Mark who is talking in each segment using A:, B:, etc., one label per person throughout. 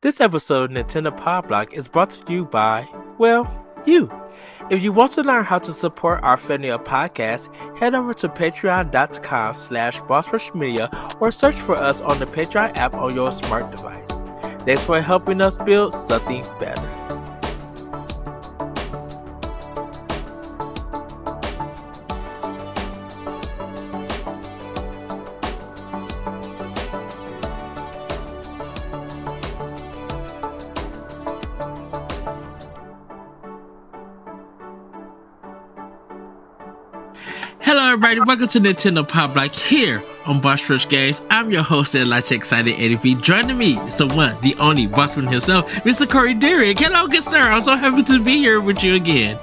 A: This episode of Nintendo Pow Block is brought to you by, well, you. If you want to learn how to support our family of podcasts, head over to patreon.com/bossrushmedia or search for us on the Patreon app on your smart device. Thanks for helping us build something better. Hello everybody, welcome to Nintendo Pow Block here on Boss Rush Games. I'm your host and Light Excited ADV. Joining me is the one, the only bossman himself, Mr. Corey Derrick. Hello, good sir. I'm so happy to be here with you again.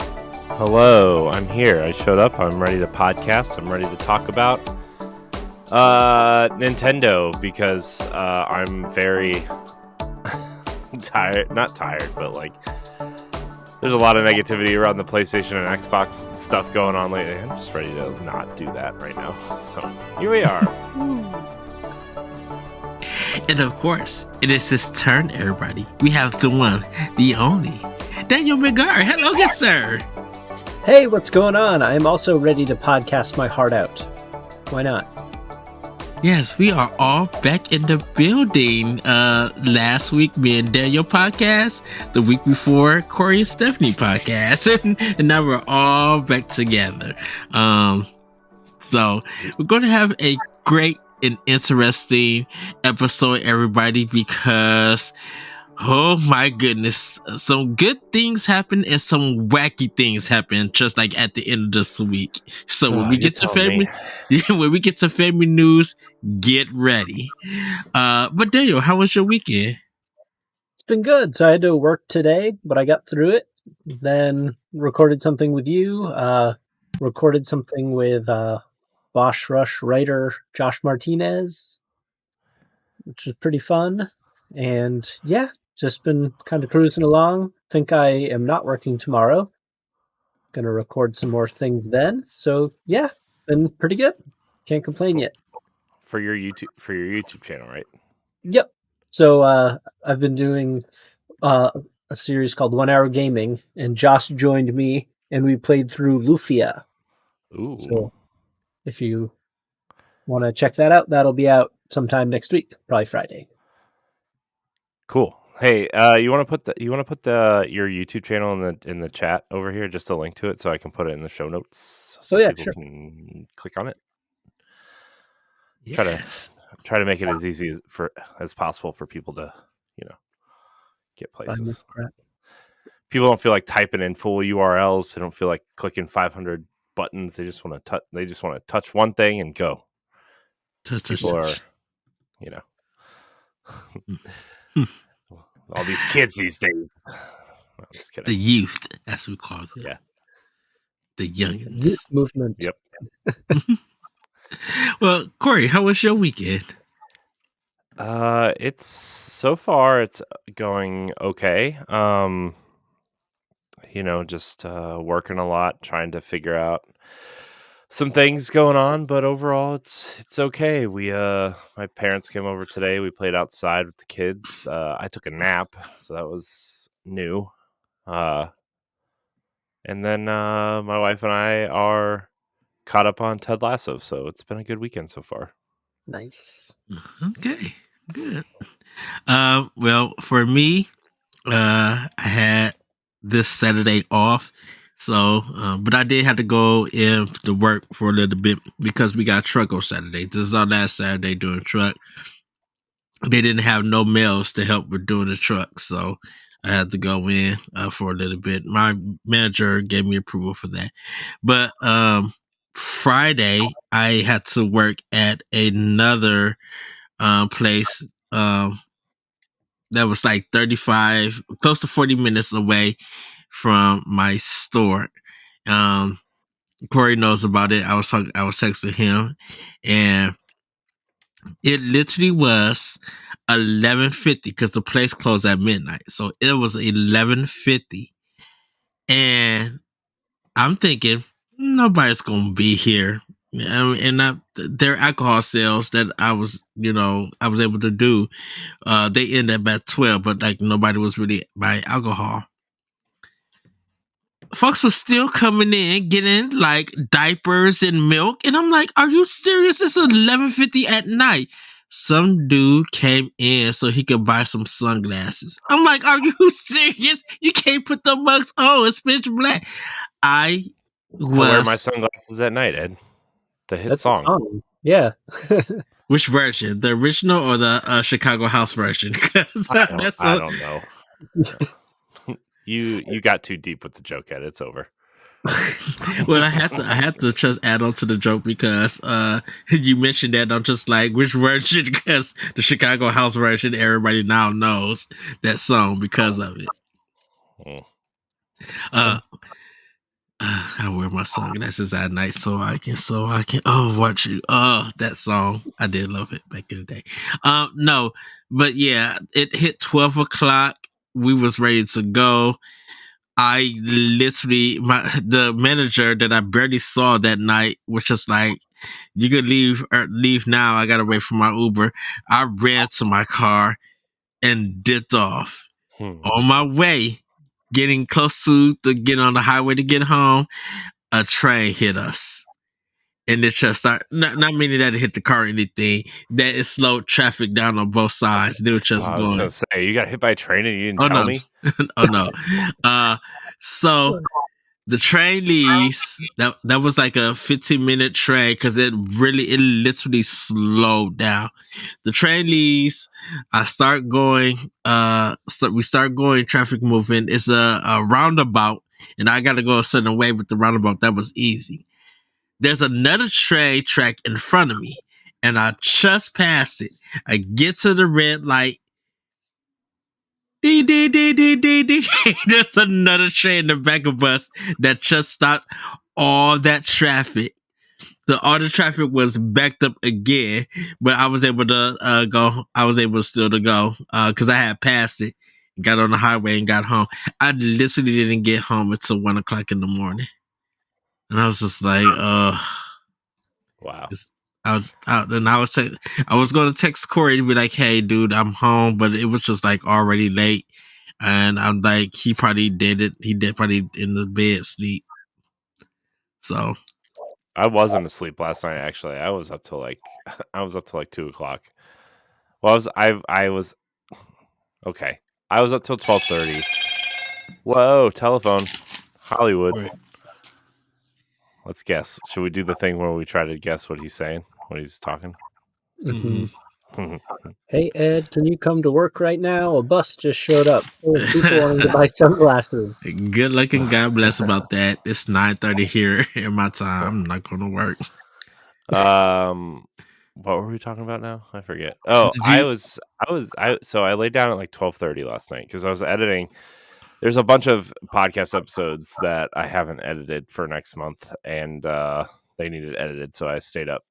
B: Hello, I'm here. I showed up. I'm ready to podcast. I'm ready to talk about Nintendo because I'm very tired. Not tired, but like there's a lot of negativity around the PlayStation and Xbox stuff going on lately. I'm just ready to not do that right now. So here we are.
A: And of course, it is his turn, everybody. We have the one, the only, Daniel McGar. Hello, good sir.
C: Hey, what's going on? I'm also ready to podcast my heart out. Why not?
A: Yes, we are all back in the building. Last week, me and Daniel podcast. The week before, Corey and Stephanie podcast. And now we're all back together. So we're going to have a great and interesting episode, everybody, because oh my goodness, some good things happen and some wacky things happen just like at the end of this week. So when we get to family news, get ready. But Daniel, how was your weekend?
C: It's been good. So I had to work today, but I got through it. Then recorded something with you, recorded something with Boss Rush writer Josh Martinez, which was pretty fun. And yeah, just been kind of cruising along. Think I am not working tomorrow. Gonna record some more things then. So yeah, been pretty good. Can't complain yet.
B: For your YouTube channel, right?
C: Yep. So I've been doing a series called 1 Hour Gaming, and Josh joined me, and we played through Lufia.
B: Ooh.
C: So if you want to check that out, that'll be out sometime next week, probably Friday.
B: Cool. Hey, you want to put your YouTube channel in the chat over here, just a link to it, so I can put it in the show notes, so people
C: sure.
B: can click on it.
A: Yes.
B: Try to make it as easy as possible for people to, get places. People don't feel like typing in full URLs. They don't feel like clicking 500 buttons. They just want to touch one thing and go. People are, all these kids these days. I'm just kidding.
A: The youth, as we call them.
B: Yeah.
A: The youngins.
C: Youth movement.
B: Yep.
A: Well, Corey, how was your weekend?
B: It's going okay. Just working a lot, trying to figure out some things going on, but overall it's okay. My parents came over today. We played outside with the kids. I took a nap, so that was new. And then my wife and I are caught up on Ted Lasso, so it's been a good weekend so far.
C: Nice.
A: Okay, good. Well, for me, I had this Saturday off, so but I did have to go in to work for a little bit because we got truck on Saturday. This is our last Saturday doing truck. They didn't have no males to help with doing the truck, so I had to go in for a little bit. My manager gave me approval for that, but Friday I had to work at another place that was like 35, close to 40 minutes away from my store. Corey knows about it. I was texting him, and it literally was 11:50 because the place closed at midnight. So it was 11:50, and I'm thinking nobody's gonna be here their alcohol sales that I was able to do. They ended up at 12, but like nobody was really buying alcohol. Folks was still coming in getting like diapers and milk, and I'm like, "Are you serious? It's 11:50 at night." Some dude came in so he could buy some sunglasses. I'm like, "Are you serious? You can't put the mugs on. It's pitch black." I
B: I wear my
A: was
B: sunglasses at night, Ed. The hit
C: That's a
B: song.
C: song. Yeah.
A: which version? The original or the Chicago House version? Because
B: I don't know. You got too deep with the joke, Ed. It's over.
A: Well, I had to just add on to the joke because you mentioned that. I'm just like, which version? Because the Chicago House version, everybody now knows that song because of it.
B: Mm.
A: I wear my sunglasses at night so I can watch you. That song, I did love it back in the day. No, but yeah, it hit 12 o'clock. We was ready to go. I literally, the manager that I barely saw that night was just like, "You could leave now. I gotta wait for my Uber." I ran to my car and dipped off. On my way, getting close to get on the highway to get home, a train hit us. And it just started, not meaning that it hit the car or anything, that it slowed traffic down on both sides. They were just
B: I was
A: going.
B: gonna say, you got hit by a train and you didn't
A: Oh
B: tell
A: no.
B: me?
A: Oh no. So the train leaves. That was like a 15-minute train because it literally slowed down. The train leaves. I start going. We start going. Traffic moving. It's a roundabout, and I got to go a certain way with the roundabout. That was easy. There's another train track in front of me, and I just passed it. I get to the red light. Dee, dee, dee, dee, dee, dee. There's another train in the back of us that just stopped all that traffic. All the traffic was backed up again, but I was able to go. I was able still to go because I had passed it, got on the highway, and got home. I literally didn't get home until 1 o'clock in the morning, and I was just like,
B: Wow.
A: I was out, and I was going to text Corey to be like, "Hey, dude, I'm home," but it was just like already late, and I'm like, he probably did it. He did probably in the bed sleep. So
B: I wasn't asleep last night. Actually, I was up till like 2 o'clock. Well, I was okay. I was up till 12:30. Whoa, telephone, Hollywood.
A: right.
B: Let's guess. Should we do the thing where we try to guess what he's saying when he's talking?
C: Mhm.
A: Mhm.
C: Hey, Ed, can you come to work right now? A bus just showed up full of people wanting to buy sunglasses.
A: Good luck and God bless about that. It's 9:30 here in my time. I'm not going to work.
B: What were we talking about now? I forget. Oh,
A: Did you?
B: so I laid down at like 12:30 last night because I was editing. There's a bunch of podcast episodes that I haven't edited for next month, and they needed edited, so I stayed up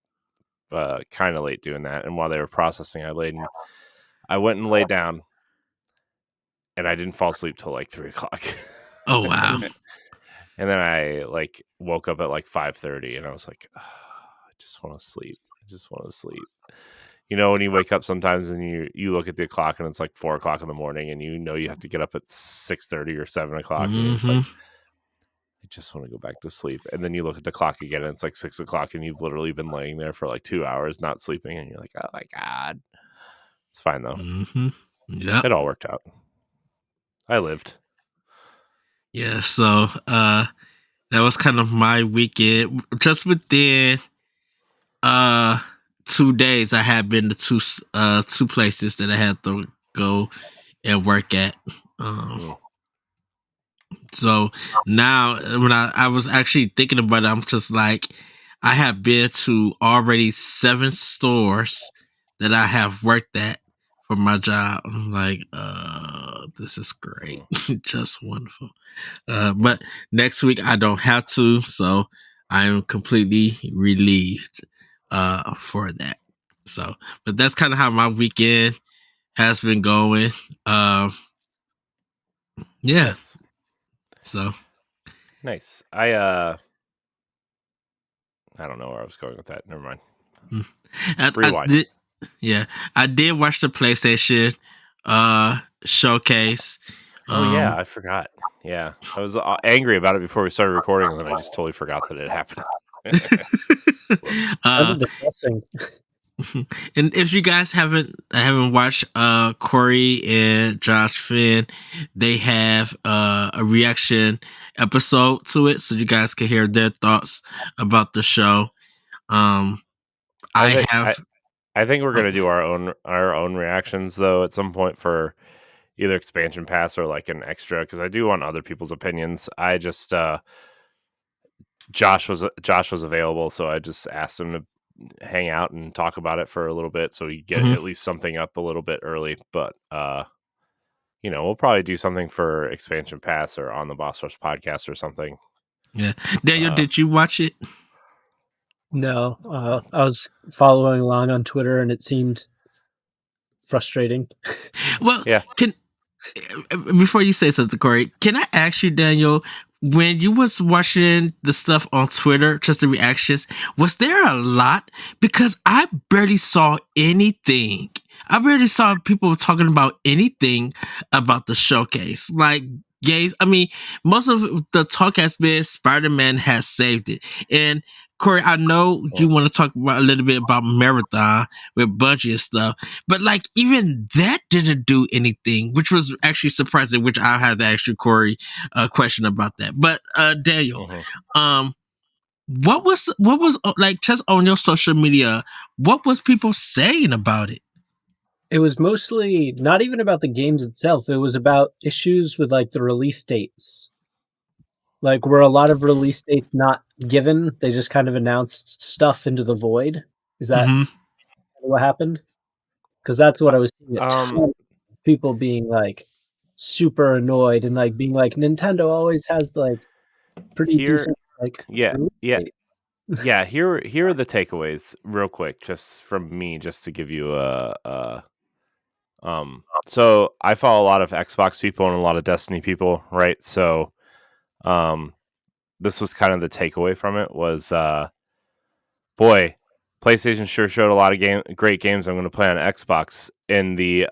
B: kind of late doing that. And while they were processing, I went and laid down, and I didn't fall asleep till like 3 o'clock.
A: Oh wow.
B: And then I like woke up at like 5:30, and I was like, "Oh, I just want to sleep. I just want to sleep." You know, when you wake up sometimes and you look at the clock and it's like 4 o'clock in the morning, and you know you have to get up at 6:30 or 7 o'clock, and you're just like, I just want to go back to sleep. And then you look at the clock again, and it's like 6 o'clock, and you've literally been laying there for like 2 hours not sleeping, and you're like, oh my god, it's fine though.
A: Yeah.
B: It all worked out. I lived.
A: Yeah. So that was kind of my weekend. Just within 2 days, I had been to two places that I had to go and work at. So now when I was actually thinking about it, I'm just like, I have been to already 7 stores that I have worked at for my job. I'm like, this is great. Just wonderful. But next week I don't have to, so I am completely relieved for that. So, but that's kind of how my weekend has been going. Yeah.
B: Nice.
A: So
B: Nice. I I don't know where I was going with that. Never mind.
A: I
B: Rewind.
A: did, yeah, I did watch the PlayStation showcase.
B: Oh yeah, I forgot. Yeah, I was angry about it before we started recording, and then I just totally forgot that it happened. Whoops.
C: Kind of depressing.
A: And if you guys haven't watched Corey and Josh Finn, they have a reaction episode to it, so you guys can hear their thoughts about the show. I have
B: I think we're gonna do our own reactions though at some point for either expansion pass or like an extra, because I do want other people's opinions. I just Josh was available, so I just asked him to hang out and talk about it for a little bit, so we get at least something up a little bit early. But we'll probably do something for expansion pass or on the Boss Rush podcast or something.
A: Yeah, Daniel, did you watch it?
C: No, I was following along on Twitter, and it seemed frustrating.
A: Well,
B: Yeah.
A: Before you say something, Corey, can I ask you, Daniel, when you was watching the stuff on Twitter, just the reactions, was there a lot? Because I barely saw anything. I barely saw people talking about anything about the showcase. Like, games, I mean, most of the talk has been Spider-Man has saved it. And Corey, I know you want to talk about a little bit about Marathon with Bungie and stuff, but like even that didn't do anything, which was actually surprising. Which I had to ask you, Corey, a question about that. But Daniel, what was like just on your social media? What was people saying about it?
C: It was mostly not even about the games itself. It was about issues with like the release dates. Like, were a lot of release dates not given? They just kind of announced stuff into the void. Is that what happened? Because that's what I was seeing. A ton of people being like super annoyed and like being like, Nintendo always has like pretty decent like release dates.
B: Yeah. Here are the takeaways, real quick, just from me, just to give you a. So I follow a lot of Xbox people and a lot of Destiny people, right? So, this was kind of the takeaway from it was, boy, PlayStation sure showed a lot of great games I'm going to play on Xbox in the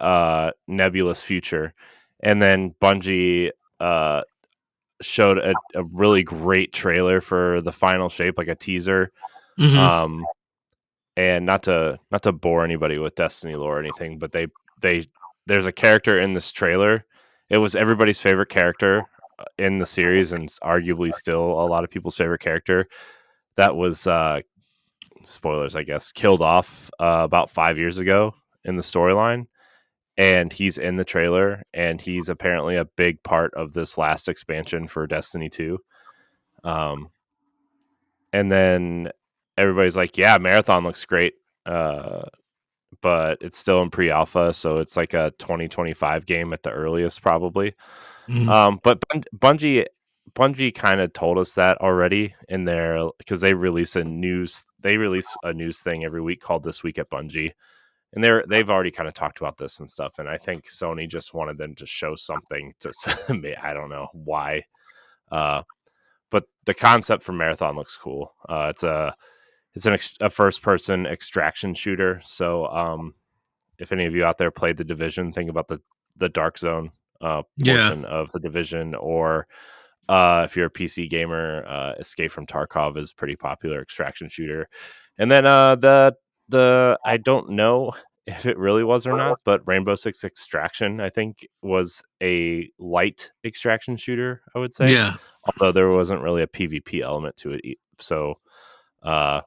B: nebulous future, and then Bungie showed a really great trailer for the final shape, like a teaser. And not to bore anybody with Destiny lore or anything, but there's a character in this trailer. It was everybody's favorite character in the series, and arguably still a lot of people's favorite character. That was spoilers, I guess, killed off about 5 years ago in the storyline, and he's in the trailer, and he's apparently a big part of this last expansion for Destiny 2. And then everybody's like, yeah, Marathon looks great, but it's still in pre-alpha, so it's like a 2025 game at the earliest, probably. But Bungie kind of told us that already in their, because they release a news thing every week called This Week at Bungie, and they've already kind of talked about this and stuff. And I think Sony just wanted them to show something to I don't know why, but the concept for Marathon looks cool. It's a first person extraction shooter. So if any of you out there played The Division, think about the Dark Zone portion of The Division, or if you're a PC gamer, Escape from Tarkov is pretty popular extraction shooter. And then the I don't know if it really was or not, but Rainbow Six Extraction, I think, was a light extraction shooter, I would say.
A: Yeah.
B: Although there wasn't really a PvP element to it. So,
A: yeah,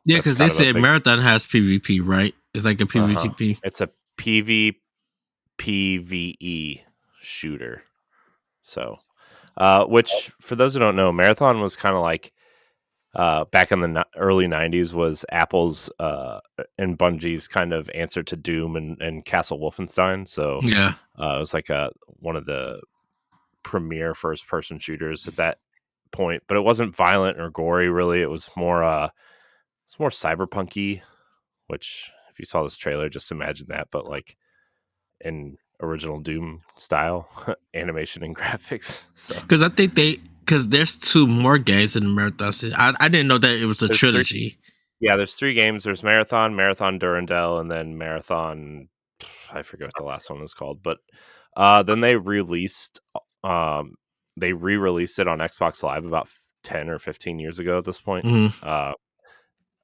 A: because they said Marathon has PvP, right? It's like a PvP.
B: It's a PvE shooter. So, which, for those who don't know, Marathon was kind of like, back in the early 90s, was Apple's and Bungie's kind of answer to Doom and Castle Wolfenstein. So it was like one of the premier first-person shooters at that point, but it wasn't violent or gory, really. It was more cyberpunk-y, which, if you saw this trailer, just imagine that, but like in original Doom style animation and graphics.
A: Because I think because there's 2 more games in the Marathon series. I didn't know that it was a
B: There's 3.
A: trilogy.
B: Yeah, there's 3 games. There's Marathon, Marathon Durandal, and then Marathon. I forget what the last one is called, but then they re-released it on Xbox Live about 10 or 15 years ago at this point,
A: Mhm.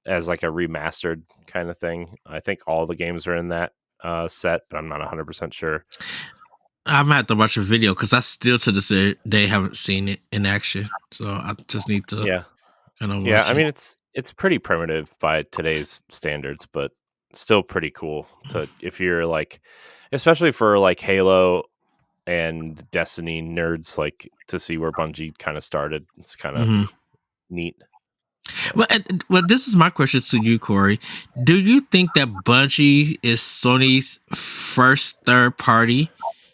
B: as like a remastered kind of thing. I think all the games are in that set, but I'm not 100% sure.
A: I'm gonna have to watch a video because I still to this day haven't seen it in action. So I just need to
B: Yeah.
A: kind of
B: Yeah,
A: watch
B: I
A: it.
B: mean it's pretty primitive by today's standards, but still pretty cool to if you're like, especially for like Halo and Destiny nerds, like to see where Bungie kind of started. It's kind of
A: Hmm.
B: neat. So.
A: Well, this is my question to you, Corey. Do you think that Bungie is Sony's first third party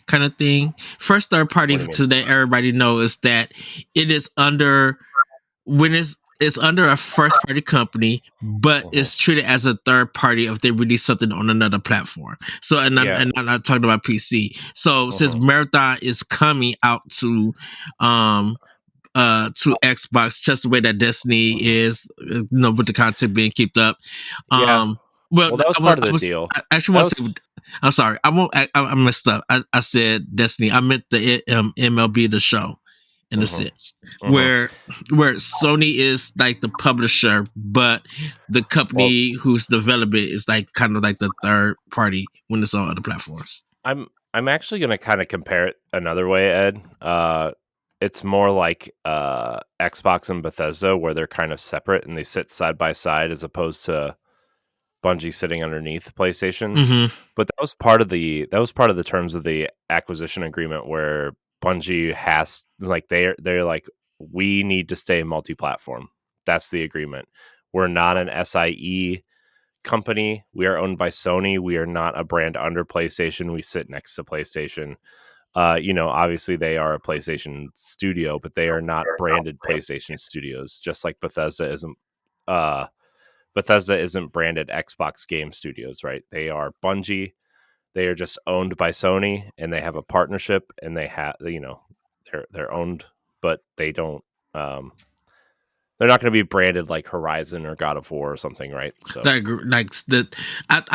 A: kind of thing? First third party
B: What do you mean?
A: to that everybody knows is that it is under when it's under a first party company, but it's treated as a third party if they release something on another platform. So, and
B: Yeah.
A: I'm not talking about PC. So, since Marathon is coming out to Xbox, just the way that Destiny is, with the content being kept up.
B: Yeah.
A: Well,
B: Well, that was part of the deal.
A: I actually
B: That
A: want to
B: was
A: say, I'm sorry, I won't. I messed up. I said Destiny. I meant the MLB the show, in a sense where Sony is like the publisher, but the
B: well,
A: company who's developing is like kind of like the third party when it's on other platforms.
B: I'm actually going to kind of compare it another way, Ed. It's more like Xbox and Bethesda, where they're kind of separate and they sit side by side, as opposed to Bungie sitting underneath PlayStation.
A: Mm-hmm.
B: But that was part of the terms of the acquisition agreement, where Bungie has like they're like, we need to stay multi-platform. That's the agreement. We're not an SIE company. We are owned by Sony. We are not a brand under PlayStation. We sit next to PlayStation. Obviously they are a PlayStation studio, but they are not branded PlayStation studios, just like Bethesda isn't branded Xbox Game Studios, right? They are Bungie. They are just owned by Sony, and they have a partnership, and they have, they're owned, but they don't. They're not going to be branded like Horizon or God of War or something, right? So
A: I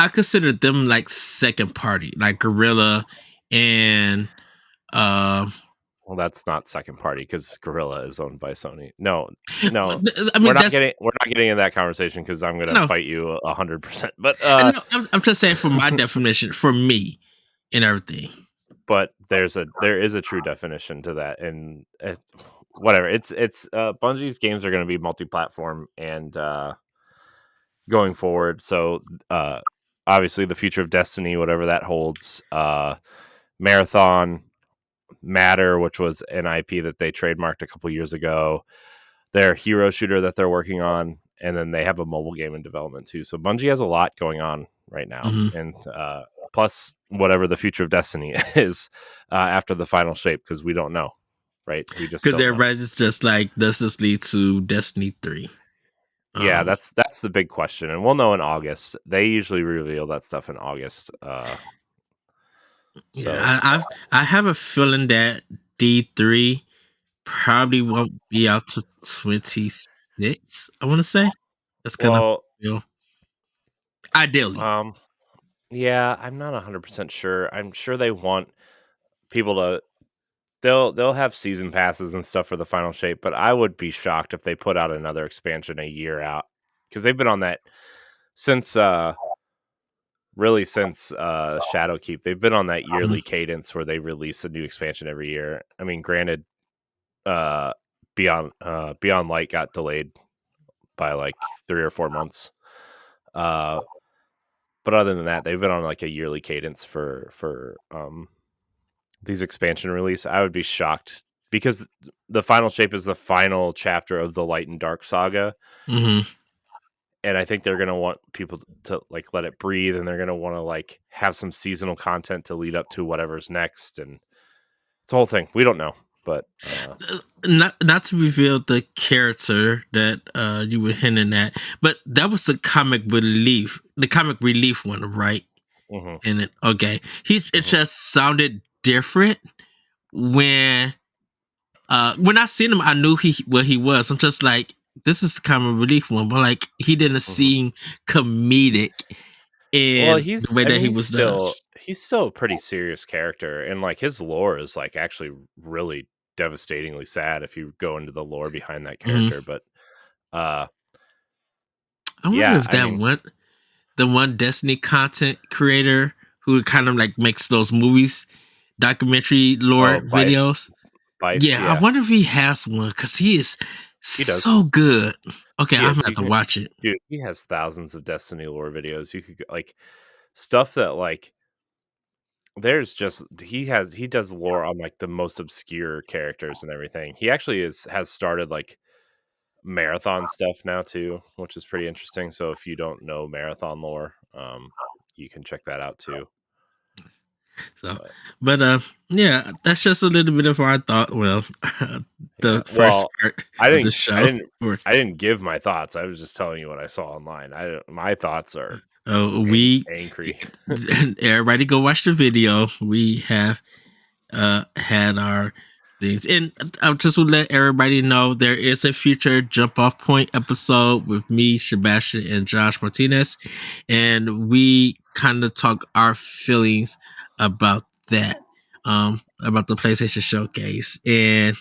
A: consider them like second party, like Gorilla and uh
B: well, that's not second party because Gorilla is owned by Sony. No, no,
A: I mean that's
B: we're not getting in that conversation because I'm going to
A: no
B: fight you 100%. But
A: no I'm just saying for my definition for me and everything.
B: but there is a true definition to that, and whatever. It's Bungie's games are going to be multi-platform and going forward. So obviously the future of Destiny, whatever that holds, Marathon, Matter, which was an IP that they trademarked a couple years ago, their hero shooter that they're working on, and then they have a mobile game in development too. So Bungie has a lot going on right now, and plus whatever the future of Destiny is after the final shape, because we don't know, right? We just
A: Because
B: don't know.
A: everybody's just like, does this lead to Destiny 3?
B: Yeah, that's the big question, and we'll know in August. They usually reveal that stuff in August.
A: Yeah, I have a feeling that D3 probably won't be out to 26. I want to say that's kind of
B: Well,
A: ideally.
B: yeah, I'm not 100% sure. I'm sure they want people to. They'll have season passes and stuff for the final shape, but I would be shocked if they put out another expansion a year out, because they've been on that since Shadowkeep. They've been on that yearly cadence where they release a new expansion every year. I mean, granted, Beyond Light got delayed by like 3 or 4 months. But other than that, they've been on like a yearly cadence for these expansion release. I would be shocked, because the final shape is the final chapter of the Light and Dark saga.
A: Mm-hmm.
B: And I think they're going to want people to like let it breathe, and they're going to want to like have some seasonal content to lead up to whatever's next. And it's a whole thing. We don't know, but
A: not to reveal the character that you were hinting at, but that was the comic relief one, right? And it just sounded different when when I seen him, I knew what he was. I'm just like, this is the comic relief one, but like he didn't
B: Mhm.
A: seem comedic
B: Well,
A: in the way
B: I
A: that
B: mean,
A: he was done.
B: he's still a pretty serious character, and like his lore is like actually really devastatingly sad if you go into the lore behind that
A: Hmm.
B: character. But uh,
A: I wonder
B: yeah,
A: if
B: I
A: that
B: mean,
A: one, the one Destiny content creator who kind of like makes those movies, documentary lore
B: oh,
A: videos. Yeah, I
B: yeah,
A: wonder if he has one because he is
B: he does.
A: so good. Okay,
B: He
A: I'm gonna
B: is.
A: have
B: You
A: to
B: can,
A: watch it.
B: dude. He has thousands of Destiny lore videos. You could like stuff that like there's just he does lore on like the most obscure characters and everything. He actually has started like marathon stuff now too, which is pretty interesting. So if you don't know marathon lore, you can check that out too.
A: So,
B: But
A: but yeah, that's just a little bit of our thought. Well,
B: yeah,
A: the first
B: well,
A: part of the show.
B: I didn't give my thoughts. I was just telling you what I saw online. My thoughts are
A: We
B: angry.
A: everybody go watch the video. We have had our things, and I just would let everybody know there is a future jump off point episode with me, Sebastian, and Josh Martinez, and we kind of talk our feelings about that, about the PlayStation Showcase. And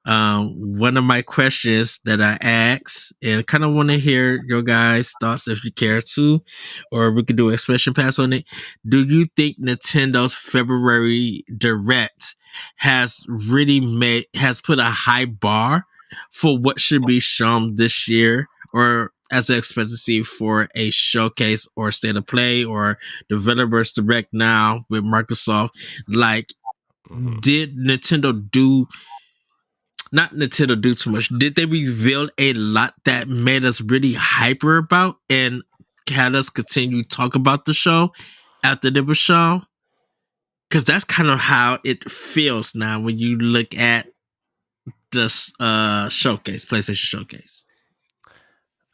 A: one of my questions that I asked, and kind of want to hear your guys' thoughts if you care to, or we could do an expression pass on it. Do you think Nintendo's February Direct has put a high bar for what should be shown this year, or as an expectancy for a showcase or state of play or developers direct now with Microsoft? Like,
B: Mhm.
A: did Nintendo do not Nintendo do too much? Did they reveal a lot that made us really hyper about and had us continue to talk about the show after it was shown? Because that's kind of how it feels now when you look at this showcase, PlayStation Showcase.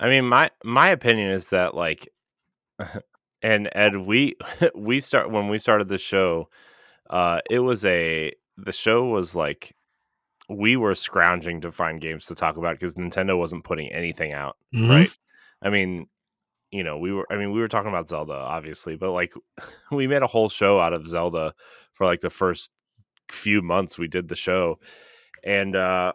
B: I mean, my opinion is that like, and Ed, we we start when we started the show. It was the show was like we were scrounging to find games to talk about because Nintendo wasn't putting anything out,
A: Mm-hmm.
B: right? I mean, we were talking about Zelda, obviously, but like we made a whole show out of Zelda for like the first few months we did the show. And now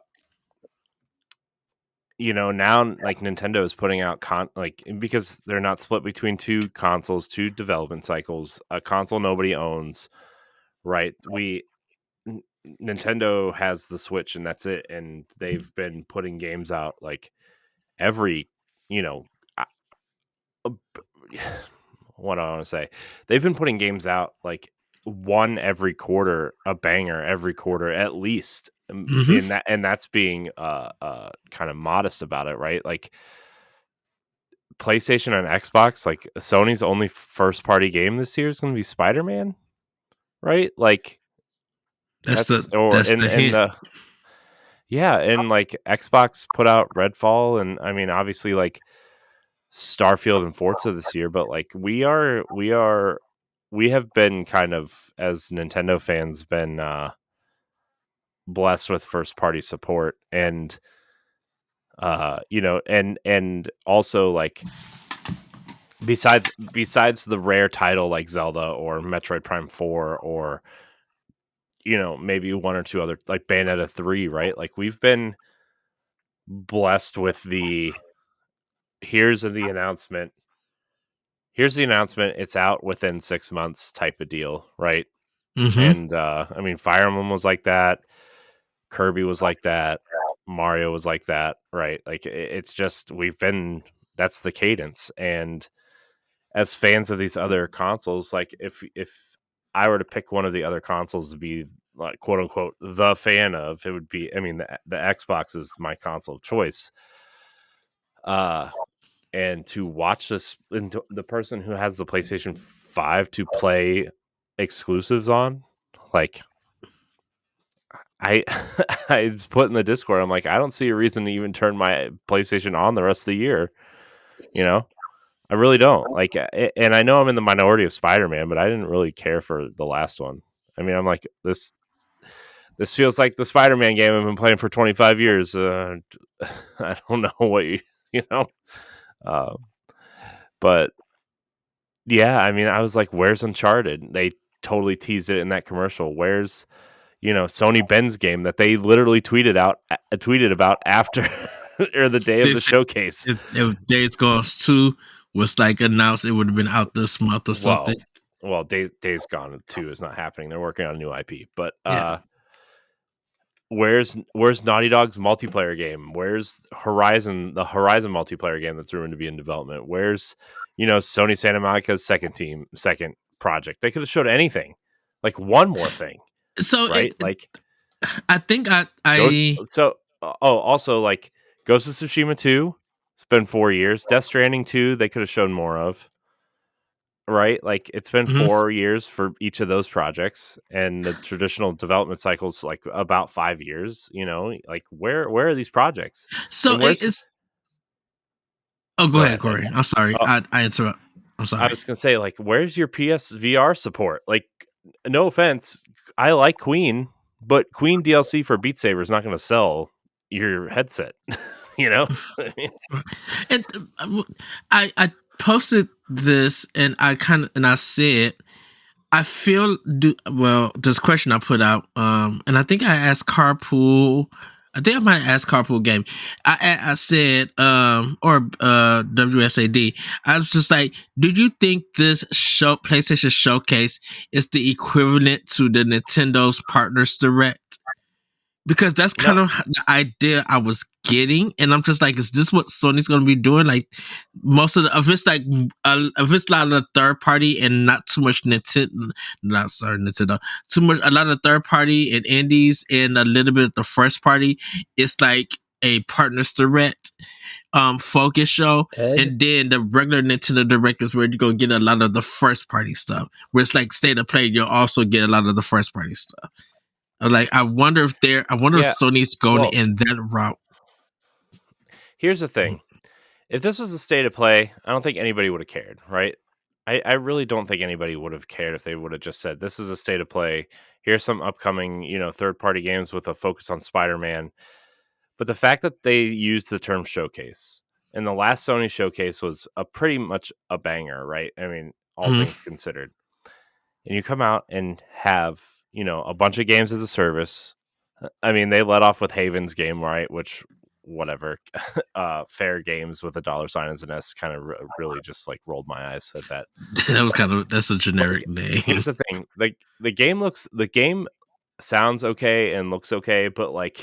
B: like Nintendo is putting out like because they're not split between two consoles, two development cycles, a console nobody owns, right? Nintendo has the Switch and that's it, and they've been putting games out like every, you know, uh, what do I want to say? They've been putting games out like one every quarter, a banger every quarter at least.
A: Mm-hmm.
B: In that, and that's being kind of modest about it, right? Like PlayStation and Xbox, like Sony's only first party game this year is going to be Spider-Man, right? Like
A: That's the
B: and
A: hint.
B: the yeah, and like Xbox put out Redfall, and I mean obviously like Starfield and Forza this year, but like we have been kind of as Nintendo fans been blessed with first party support, and and also like besides the rare title like Zelda or Metroid Prime 4 or maybe one or two other like Bayonetta 3, right? Like we've been blessed with the here's the announcement here's the announcement, it's out within 6 months type of deal, right?
A: Mm-hmm.
B: And I mean Fire Emblem was like that, Kirby was like that, Mario was like that, right? Like it's just we've been that's the cadence. And as fans of these other consoles, like if I were to pick one of the other consoles to be like quote unquote the fan of, it would be, I mean, the Xbox is my console of choice. Uh and to watch this, and the person who has the PlayStation 5 to play exclusives on, like I I put in the Discord, I'm like, I don't see a reason to even turn my PlayStation on the rest of the year, you know? I really don't. Like, and I know I'm in the minority of Spider-Man, but I didn't really care for the last one. I mean, I'm like This feels like the Spider-Man game I've been playing for 25 years. I don't know what you know. But yeah, I mean, I was like, "Where's Uncharted?" They totally teased it in that commercial. Where's Sony Ben's game that they literally tweeted about after or the day of
A: They
B: the
A: said
B: showcase.
A: if Days Gone 2 was like announced, it would have been out this month or something.
B: Well, Days Gone 2 is not happening. They're working on a new IP. But
A: Yeah.
B: where's Naughty Dog's multiplayer game? Where's the Horizon multiplayer game that's rumored to be in development? Where's Sony Santa Monica's second project? They could have showed anything, like one more thing,
A: So
B: right?
A: I think
B: Also like Ghost of Tsushima 2. It's been 4 years. Death Stranding 2. They could have shown more of. Right, like it's been 4 years for each of those projects, and the traditional development cycles like about 5 years. Like where are these projects?
A: So
B: And where's
A: it's. Oh, go
B: go
A: ahead,
B: ahead.
A: Corey. I'm sorry. I interrupt. I'm
B: I
A: sorry.
B: was gonna say, like, where's your PSVR support? Like, no offense, I like Queen, but Queen DLC for Beat Saber is not going to sell your headset.
A: And I posted this, and I said I feel this question I put out, and I think I asked Carpool. I think I might ask Carpool Game. I said, or WSAD. I was just like, do you think this PlayStation Showcase is the equivalent to the Nintendo's Partners Direct? Because that's kind of the idea I was getting, and I'm just like, is this what Sony's going to be doing? Like, most of if it's a lot of third party and not too much Nintendo, a lot of third party and indies and a little bit of the first party, it's like a Partners Direct focus show.
C: Ed?
A: And then the regular Nintendo Direct is where you're gonna get a lot of the first party stuff, where it's like State of Play, you'll also get a lot of the first party stuff. Like, I wonder if Sony's going in that route.
B: Here's the thing. If this was the State of Play, I don't think anybody would have cared, right? I really don't think anybody would have cared if they would have just said, this is a State of Play. Here's some upcoming, third-party games with a focus on Spider-Man. But the fact that they used the term showcase, and the last Sony showcase was pretty much a banger, right? I mean, all things considered. And you come out and have, a bunch of games as a service. I mean, they let off with Haven's game, right? Which, whatever. Fair Games with $sign as an S kind of really just like rolled my eyes at that.
A: That's a generic name.
B: Here's the thing. Like, the game sounds okay and looks okay, but like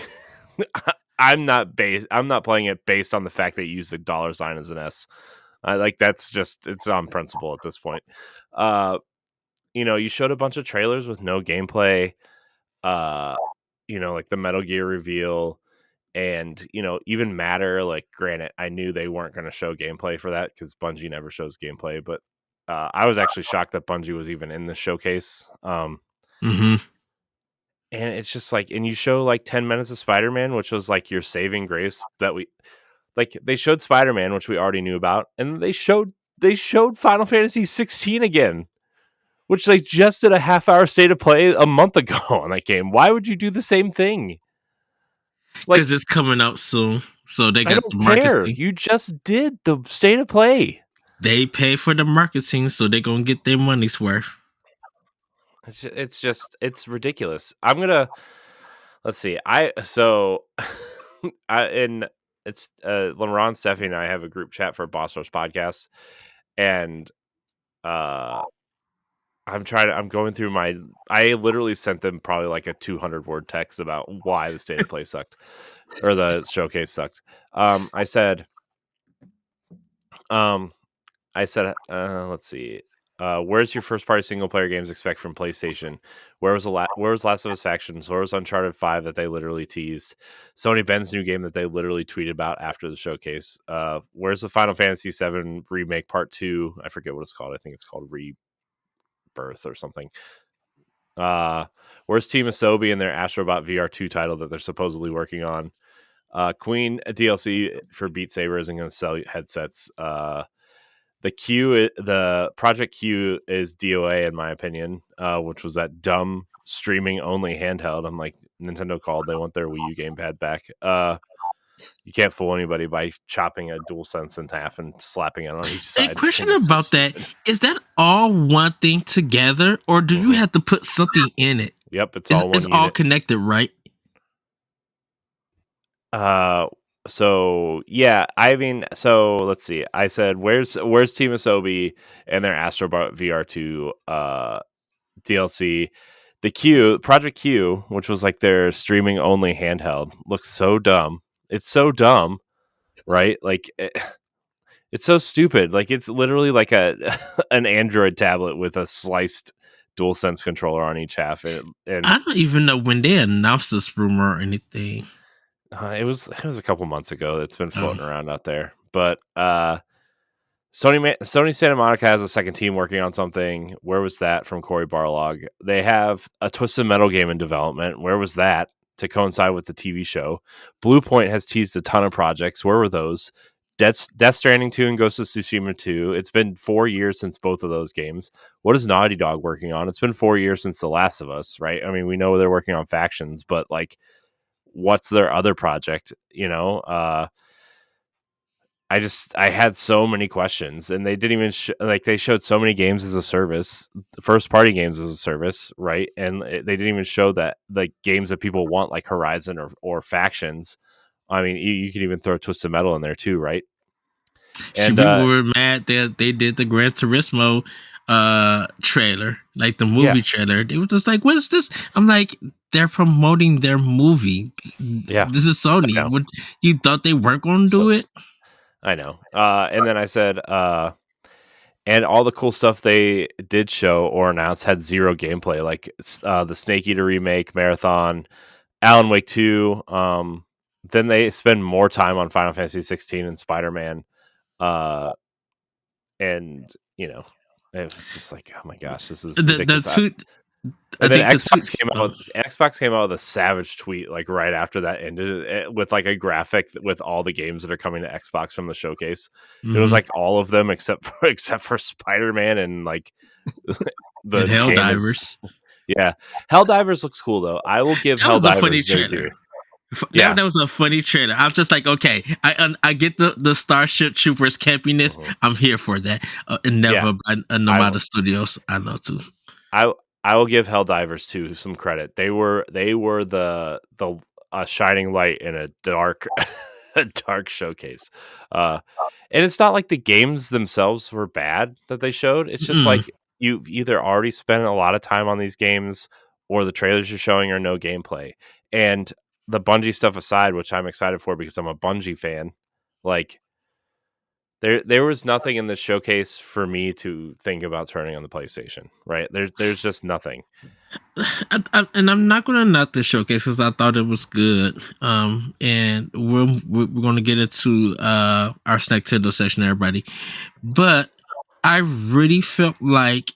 B: I'm not playing it based on the fact that you use the $sign as an S. Like, that's just, it's on principle at this point. You showed a bunch of trailers with no gameplay, like the Metal Gear reveal, and even Matter. Like, granted, I knew they weren't going to show gameplay for that because Bungie never shows gameplay, but I was actually shocked that Bungie was even in the showcase. And it's just like, and you show like 10 minutes of Spider-Man, which was like your saving grace that they showed Spider-Man, which we already knew about, and they showed Final Fantasy 16 again, which they just did a half-hour State of Play a month ago on that game. Why would you do the same thing?
A: Because it's coming out soon, so they got
B: I don't care. You just did the State of Play. They
A: pay for the marketing, so they're gonna get their money's worth.
B: It's ridiculous. Let's see. It's LeBron, Stephanie, and I have a group chat for Boss Rush podcast, and I'm going through I literally sent them probably like a 200-word text about why the State of Play sucked or the showcase sucked. I said, let's see. Where's your first party single player games expect from PlayStation? Where was Last of Us Factions? Where was Uncharted 5 that they literally teased? Sony Ben's new game that they literally tweeted about after the showcase. Where's the Final Fantasy 7 remake part 2? I forget what it's called. I think it's called Rebirth or something. Where's Team Asobi and their Astrobot VR 2 title that they're supposedly working on? Queen DLC for Beat Saber isn't going to sell headsets. The Project Q is DOA in my opinion, which was that dumb streaming only handheld. I'm like, Nintendo called. They want their Wii U gamepad back. You can't fool anybody by chopping a DualSense in half and slapping it on each
A: A
B: side.
A: question
B: It's so
A: about that:
B: stupid.
A: is that all one thing together, or do you have to put something in it?
B: Yep, it's all one
A: It's all
B: unit.
A: connected, right?
B: So yeah, I mean, so let's see. I said, where's Team Asobi and their Astrobot VR2 DLC? The Project Q, which was like their streaming only handheld, looks so dumb. It's so dumb, right? Like it's so stupid. Like it's literally like a an Android tablet with a sliced DualSense controller on each half, and
A: I don't even know when they announced this rumor or anything.
B: it was a couple months ago. That's been floating around out there. But Sony Santa Monica has a second team working on something. Where was that from Cory Barlog? They have a Twisted Metal game in development. Where was that to coincide with the TV show? Blue Point has teased a ton of projects. Where were those? Death Stranding 2 and Ghost of Tsushima 2. It's been 4 years since both of those games. What is Naughty Dog working on? It's been 4 years since The Last of Us, right? I mean, we know they're working on Factions, but like, what's their other project? I had so many questions, and they didn't even they showed so many games as a service, first party games as a service, right? And they didn't even show that the games that people want, like Horizon or Factions. I mean, you can even throw Twisted Metal in there too, right? And
A: people were mad that they did the Gran Turismo trailer, like the movie trailer. They were just like, "What is this?" I'm like, "They're promoting their movie.
B: Yeah,
A: this is Sony. What, you thought they weren't going to do it?"
B: I know. And then I said, and all the cool stuff they did show or announce had zero gameplay, like the Snake Eater remake, Marathon, Alan Wake 2. Then they spend more time on Final Fantasy 16 and Spider-Man. And, it was just like, oh my gosh, this is ridiculous. And then Xbox came out with a savage tweet like right after that ended with like a graphic with all the games that are coming to Xbox from the showcase. Mm-hmm. It was like all of them except for Spider-Man and like
A: the Helldivers.
B: Yeah, Helldivers looks cool though. I will give Helldivers their due.
A: That was a funny trailer. I was just like, okay, I get the Starship Troopers campiness. Mm-hmm. I'm here for that. Never by Nomada Studios. I love to.
B: I will give Helldivers 2 some credit. They were the shining light in a dark showcase. And it's not like the games themselves were bad that they showed. It's just like you've either already spent a lot of time on these games or the trailers you're showing are no gameplay. And the Bungie stuff aside, which I'm excited for because I'm a Bungie fan, like there was nothing in this showcase for me to think about turning on the PlayStation, right? There's just nothing.
A: And I'm not going to knock the showcase because I thought it was good. And we're going to get into our Nintendo session, everybody. But I really felt like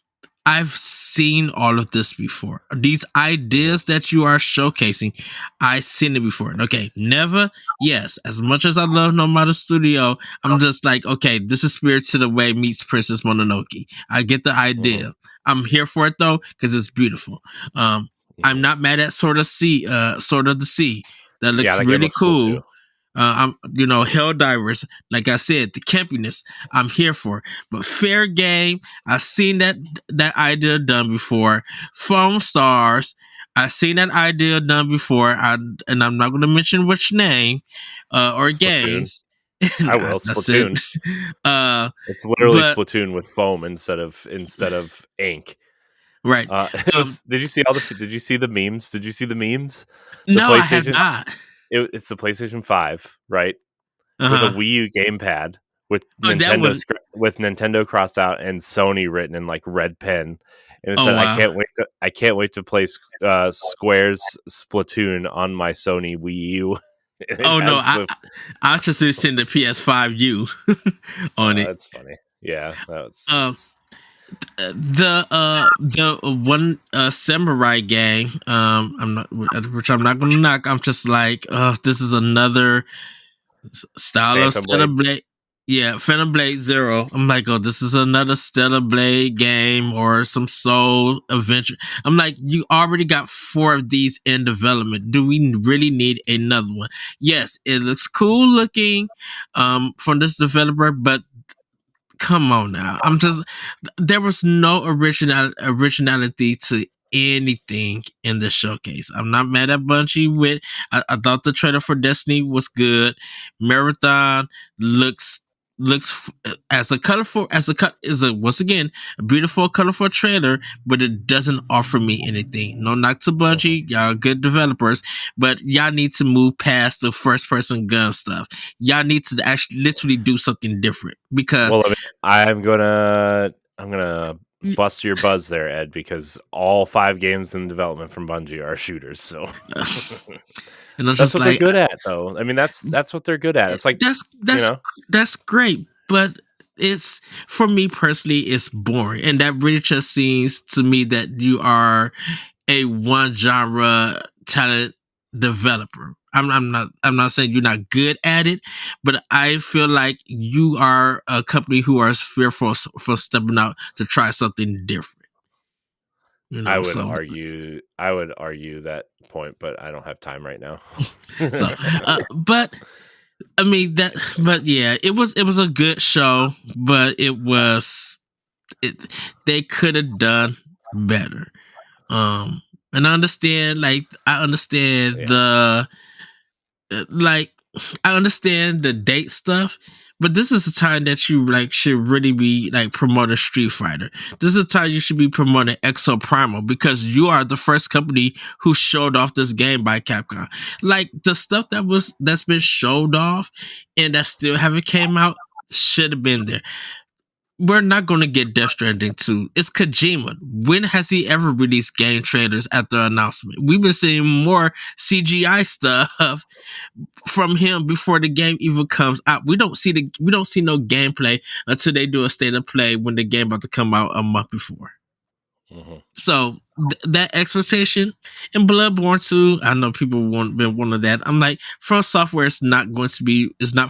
A: I've seen all of this before. These ideas that you are showcasing, I've seen it before. Okay, never. Yes, as much as I love Nomada Studio, I'm just like, okay, this is Spirited Away meets Princess Mononoke. I get the idea. Mm-hmm. I'm here for it though because it's beautiful. I'm not mad at Sword of the Sea. That looks really cool. I'm, Helldivers, like I said, the campiness I'm here for. But fair game, I've seen that idea done before. Foam Stars, I've seen that idea done before. And I'm not going to mention which name or Splatoon. Games.
B: I will. Splatoon. It's literally Splatoon with foam instead of ink.
A: Right.
B: Did you see the memes? Did you see the memes?
A: No, I have not.
B: It's the PlayStation 5, right? With a Wii U gamepad with Nintendo crossed out and Sony written in like red pen, and it said, wow. I can't wait to play Square's Splatoon on my Sony Wii U."
A: I just send the PS5U on it.
B: That's funny. Yeah, that was.
A: The one samurai game I'm not gonna knock. I'm just like, this is another style of blade. Yeah, Phantom Blade Zero. I'm like, oh, this is another Stellar Blade game or some Soul Adventure. I'm like, you already got 4 of these in development. Do we really need another one? Yes, it looks cool looking from this developer, but come on now. There was no originality to anything in the showcase. I'm not mad at Bungie with I thought the trailer for Destiny was good. Marathon looks as a colorful as a cut is a once again a beautiful colorful trailer, but it doesn't offer me anything. No knock to Bungie, y'all are good developers, but y'all need to move past the first person gun stuff. Y'all need to actually literally do something different because
B: Well, I'm gonna bust your buzz there, Ed, because all 5 games in development from Bungie are shooters. So
A: and I'm
B: that's
A: just
B: what they're
A: like,
B: good at, though. I mean, that's what they're good at. It's like
A: that's that's great, but it's for me personally, it's boring, and that really just seems to me that you are a one genre talent developer. I'm not saying you're not good at it, but I feel like you are a company who are fearful for stepping out to try something different. You know,
B: I would
A: so
B: argue that point, but I don't have time right now.
A: so, but I mean that, but yeah, it was a good show, but they could have done better. And I understand,
B: Yeah.
A: like I understand the date stuff, but this is the time that you like should really be like promoting Street Fighter. This is the time you should be promoting Exo Primal because you are the first company who showed off this game by Capcom. Like the stuff that's been showed off and that still haven't came out should have been there. We're not going to get Death Stranding 2. It's Kojima. When has he ever released game trailers after announcement? We've been seeing more CGI stuff from him before the game even comes out. We don't see no gameplay until they do a state of play when the game about to come out a month before.
B: Mm-hmm.
A: So that expectation in Bloodborne 2, I know people been wanting that. I'm like, From Software is not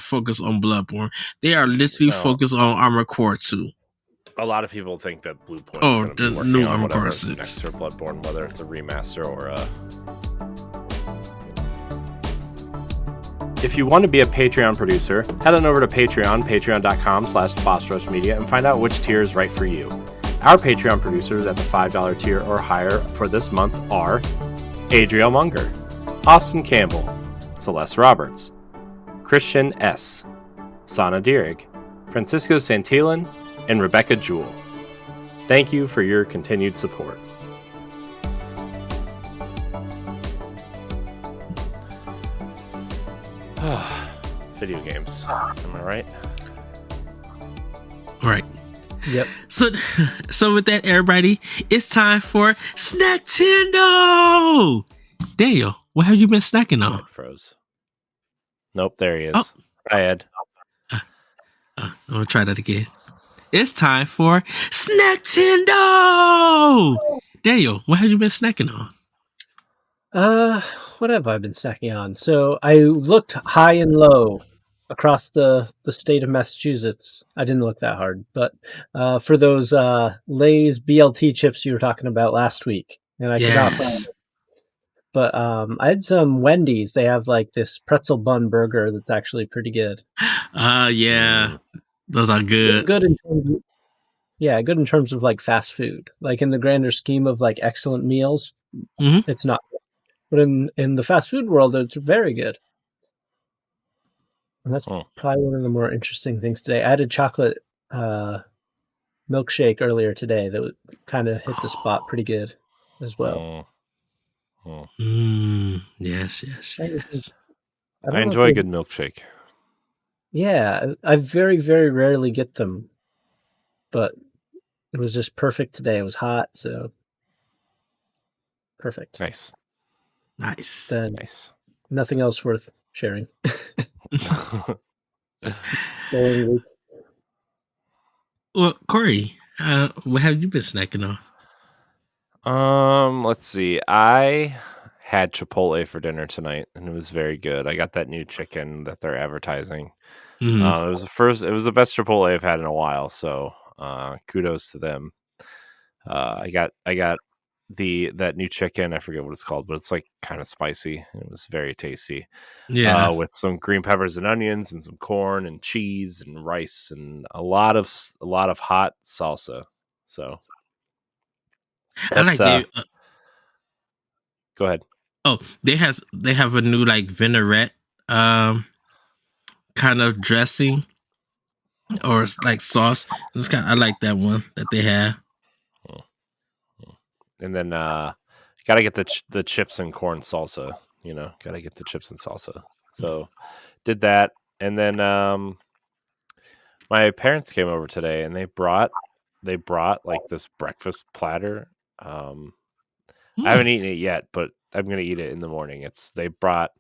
A: focused on Bloodborne. They are literally focused on Armored Core 2.
B: A lot of people think that Blue Point is going to
A: the
B: be working
A: new
B: on
A: Armored Core
B: whatever's
A: 6.
B: next for Bloodborne, whether it's a remaster or a... If you want to be a Patreon producer, head on over to patreon.com/bossrushmedia, and find out which tier is right for you. Our Patreon producers at the $5 tier or higher for this month are Adriel Munger, Austin Campbell, Celeste Roberts, Christian S., Sana Dierig, Francisco Santillan, and Rebecca Jewell. Thank you for your continued support. Video games. Am I right?
A: Right.
C: Yep.
A: So with that, everybody, it's time for Snacktendo. Daniel, what have you been snacking on?
B: Ed froze. Nope, there he is.
A: Oh.
B: Hi, Ed.
A: I'm gonna try that again. It's time for Snacktendo. Daniel, what have you been snacking on?
C: What have I been snacking on? So I looked high and low across the state of Massachusetts. I didn't look that hard, but for those Lay's BLT chips you were talking about last week, and I could not find it. But I had some Wendy's. They have like this pretzel bun burger that's actually pretty good.
A: Yeah, those are good.
C: Good in terms of, good in terms of like fast food. Like in the grander scheme of like excellent meals, it's not. But in the fast food world, it's very good. And that's probably one of the more interesting things today. I had a chocolate milkshake earlier today that kind of hit the spot pretty good as well.
A: Yes.
B: I enjoy a good milkshake.
C: Yeah, I very, very rarely get them, but it was just perfect today. It was hot, so perfect.
B: Nice.
C: Then nothing else worth sharing.
A: Well, Corey, what have you been snacking
B: on? Let's see. I had Chipotle for dinner tonight, and it was very good. I got that new chicken that they're advertising.
A: Mhm.
B: It was the best Chipotle I've had in a while. So kudos to them. I got that new chicken. I forget what it's called, but it's like kind of spicy. It was very tasty.
A: Yeah.
B: With some green peppers and onions and some corn and cheese and rice and a lot of hot salsa. So
A: I
B: that's
A: like they.
B: go ahead.
A: Oh, they have a new like vinaigrette kind of dressing or like sauce. It's kind. I like that one that they have.
B: And then gotta get the chips and corn salsa. Gotta get the chips and salsa. So did that, and then my parents came over today, and they brought like this breakfast platter. I haven't eaten it yet, but I'm gonna eat it in the morning. They brought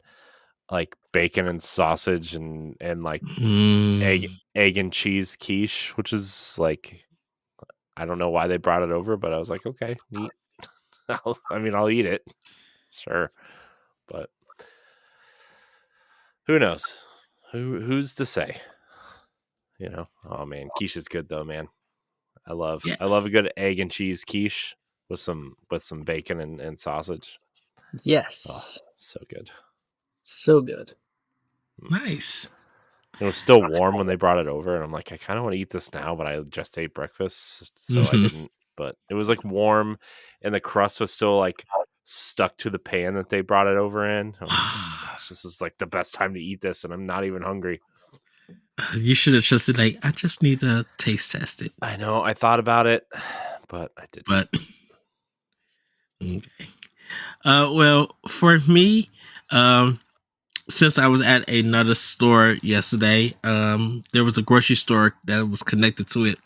B: like bacon and sausage and like egg and cheese quiche, which is like, I don't know why they brought it over, but I was like, okay, neat. I'll eat it, sure, but who knows? Who's to say? Oh man, quiche is good though, man. I love
A: Yes.
B: a good egg and cheese quiche with some bacon and sausage. Oh,
C: Yes.
B: so good.
C: So good.
A: Nice.
B: It was still warm when they brought it over, and I'm like, I kind of want to eat this now, but I just ate breakfast, so I
A: Mhm.
B: didn't. But it was like warm, and the crust was still like stuck to the pan that they brought it over in. I'm like, oh gosh, this is like the best time to eat this, and I'm not even hungry.
A: You should have trusted. Like, I just need to taste test it.
B: I know. I thought about it, but I didn't.
A: But okay. Well, for me, since I was at another store yesterday, there was a grocery store that was connected to it.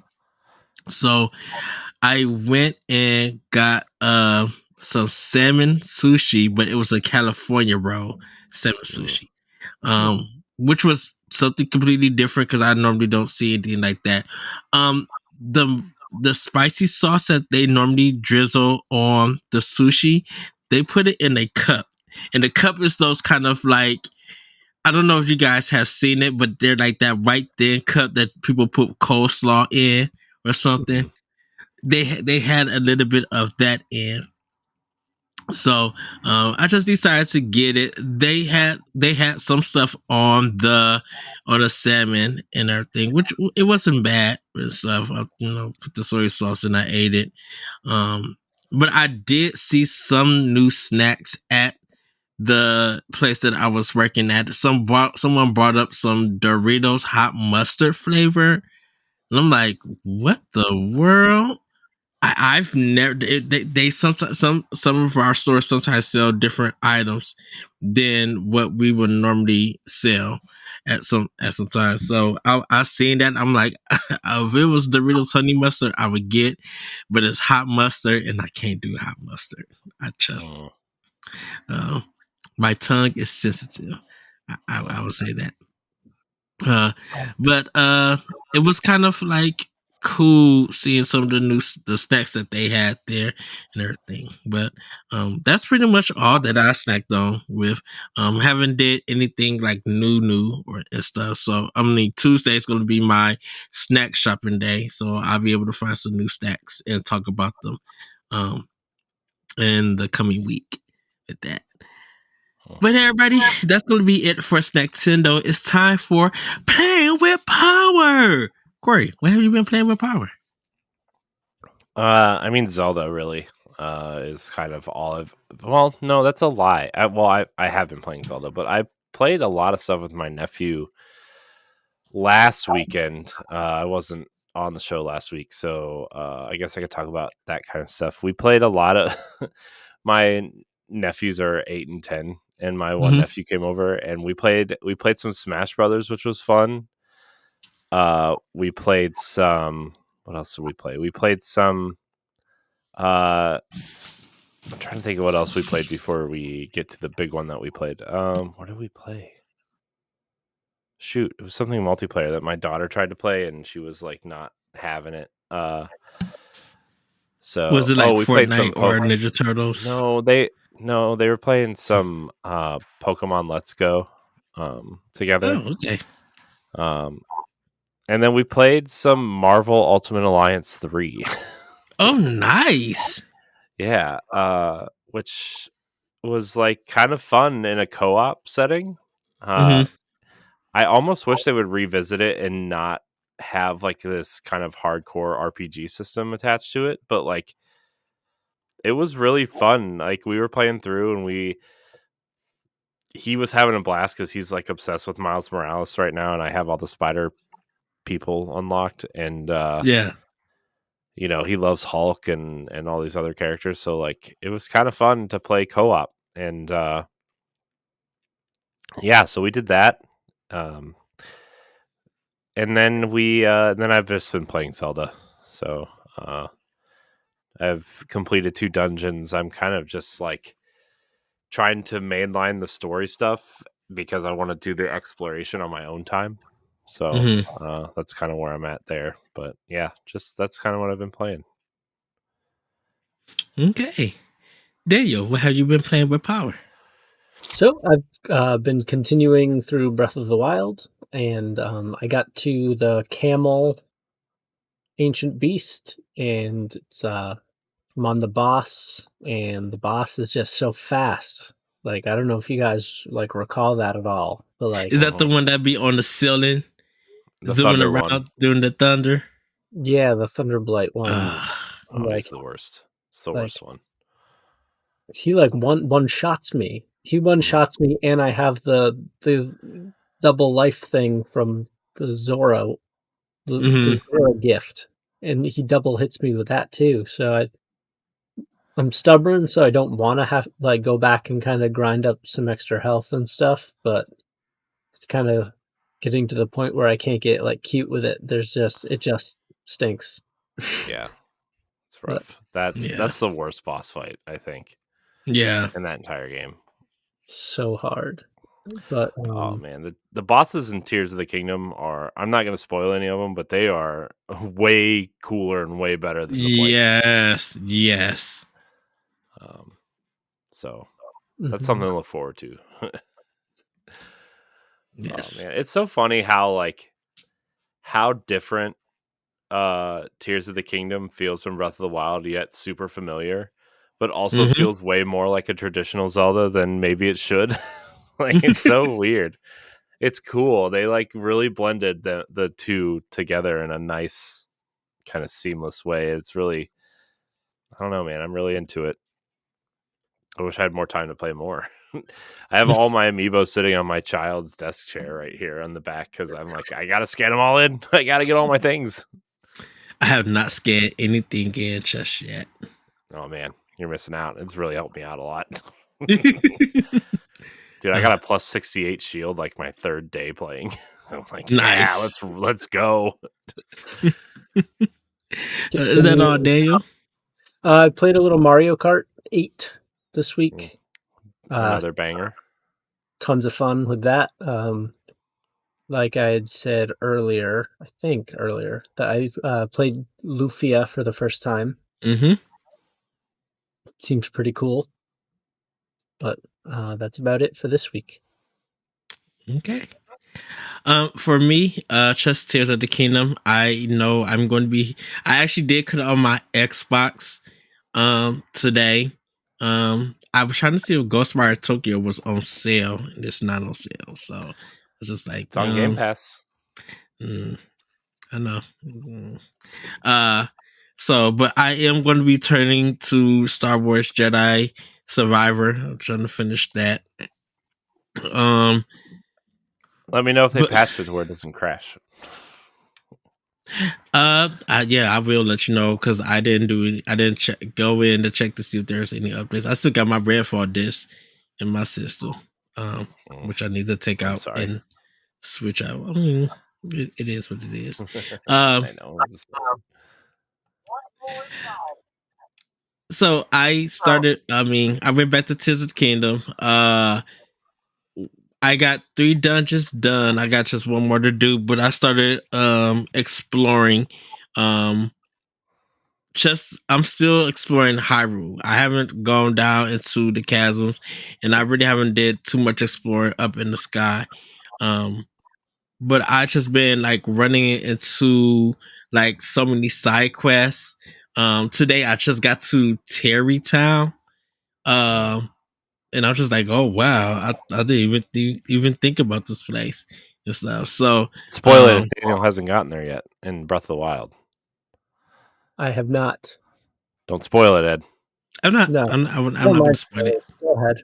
A: So I went and got some salmon sushi, but it was a California roll salmon sushi. Which was something completely different because I normally don't see anything like that. The the spicy sauce that they normally drizzle on the sushi, they put it in a cup. And the cup is those kind of like, I don't know if you guys have seen it, but they're like that white thin cup that people put coleslaw in or something. They had a little bit of that in. So I just decided to get it. They had some stuff on the salmon and everything, which it wasn't bad and stuff. I, put the soy sauce and I ate it. But I did see some new snacks at the place that I was working at. Someone brought up some Doritos hot mustard flavor, and I'm like, what the world? I've never. They sometimes some of our stores sometimes sell different items than what we would normally sell at some times. So I seen that. I'm like, if it was Doritos honey mustard, I would get, but it's hot mustard, and I can't do hot mustard. I just uh, my tongue is sensitive. I would say that. Uh, but it was kind of like cool seeing some of the snacks that they had there and everything. But that's pretty much all that I snacked on with. Haven't did anything like new or and stuff. So Tuesday is going to be my snack shopping day. So I'll be able to find some new snacks and talk about them in the coming week with that. But everybody, that's going to be it for Snacktendo. It's time for Playing with Power. Corey, what have you been playing with Power?
B: Zelda really is kind of all I've. Well, no, that's a lie. I have been playing Zelda, but I played a lot of stuff with my nephew last weekend. I wasn't on the show last week, so I guess I could talk about that kind of stuff. We played a lot of. My nephews are 8 and 10, and my one nephew came over, and we played some Smash Brothers, which was fun. We played some. What else did we play? We played some. I'm trying to think of what else we played before we get to the big one that we played. What did we play? Shoot, it was something multiplayer that my daughter tried to play, and she was like not having it. So
A: Was it like
B: we played some
A: Fortnite or Ninja Turtles?
B: No, they were playing some Pokemon Let's Go together.
A: Oh, okay.
B: And then we played some Marvel Ultimate Alliance 3.
A: Oh, nice.
B: Yeah, which was like kind of fun in a co-op setting.
A: Hmm.
B: I almost wish they would revisit it and not have like this kind of hardcore RPG system attached to it, but like it was really fun. Like we were playing through and he was having a blast because he's like obsessed with Miles Morales right now, and I have all the spider people unlocked, and
A: Yeah.
B: he loves Hulk and all these other characters, so like it was kind of fun to play co-op. And yeah, so we did that. And then then I've just been playing Zelda. So I've completed 2 dungeons. I'm kind of just like trying to mainline the story stuff because I want to do the exploration on my own time. So
A: Hmm.
B: that's kind of where I'm at there. But yeah, just that's kind of what I've been playing.
A: Okay. Daniel, what have you been playing with Power?
C: So I've been continuing through Breath of the Wild, and I got to the camel ancient beast, and I'm on the boss, and the boss is just so fast. Like I don't know if you guys like recall that at all, but
A: Is
C: like
A: that the one that be on the ceiling,
B: The
A: zooming
B: Thunder one.
A: around during the thunder?
C: yeah, the Thunderblight one. And
B: Oh,
C: like
B: he's the worst. It's the
C: like
B: worst one.
C: he like one shots me. He one shots me, and I have the double life thing from the Zora the
A: Hmm.
C: Zora gift, and he double hits me with that too. So I'm stubborn, so I don't want to have like go back and kind of grind up some extra health and stuff. But it's kind of getting to the point where I can't get like cute with it. It just stinks.
B: Yeah, it's
C: But
B: rough.
A: Yeah.
B: That's the worst boss fight, I think,
A: Yeah.
B: in that entire game.
C: so hard. But
B: Oh man, the bosses in Tears of the Kingdom are, I'm not going to spoil any of them, but they are way cooler and way better than the Blight.
A: Yes. Yes.
B: Um, so that's
C: mhm.
B: something to look forward to. Oh
A: Yes.
B: man, it's so funny how different Tears of the Kingdom feels from Breath of the Wild, yet super familiar, but also
A: Hmm.
B: feels way more like a traditional Zelda than maybe it should. Like it's so weird. It's cool. They like really blended the two together in a nice kind of seamless way. It's really, I don't know, man. I'm really into it. I wish I had more time to play more. I have all my amiibos sitting on my child's desk chair right here on the back because I'm like, I gotta scan them all in. I gotta get all my things.
A: I have not scanned anything in just yet.
B: Oh man, you're missing out. It's really helped me out a lot.
A: Nice.
B: Dude, I got a plus 68 shield like my 3rd day playing. I'm like, yeah, let's go.
A: Is that all, Daniel?
C: I played a little Mario Kart 8 this
B: Mm,
C: week.
B: Another banger.
C: Tons of fun with that. Like I had said earlier, I think earlier, that I played Lufia for the first time.
A: Mm-hmm.
C: Seems pretty cool. But that's about it for this week.
A: Okay. For me, just Tears of the Kingdom. I know I'm going to be. I actually did cut it on my Xbox today. I was trying to see if Ghostwire Tokyo was on sale, and it's not on sale. So I was just like,
B: It's on Game Pass.
A: I know. Uh, so, but I am going to be turning to Star Wars Jedi Survivor. I'm trying to finish that.
B: Let me know if they
A: But
B: patched it to where it doesn't crash.
A: yeah, I will let you know because I didn't do it. I didn't go in to check to see if there's any updates. I still got my Redfall disc in my system, which I need to take
B: I'm
A: out
B: sorry.
A: and switch out. I mean, it is what it is. Um,
B: I know. I'm just messing.
A: so I started. I mean, I went back to Tears of the Kingdom. I got 3 dungeons done. I got just one more to do, but I started exploring. Um, just I'm still exploring Hyrule. I haven't gone down into the chasms, and I really haven't did too much exploring up in the sky. Um, but I just been like running into like so many side quests. Today I just got to Terrytown. Um, and I was just like, oh wow, I didn't even think about this place and stuff. So
B: Spoil it if Daniel hasn't gotten there yet in Breath of the Wild.
C: I have not.
B: Don't spoil it, Ed.
A: I'm not.
C: No.
A: I'm not
C: Don't
A: going
C: mind
A: to spoil it.
C: spoilers. Go ahead.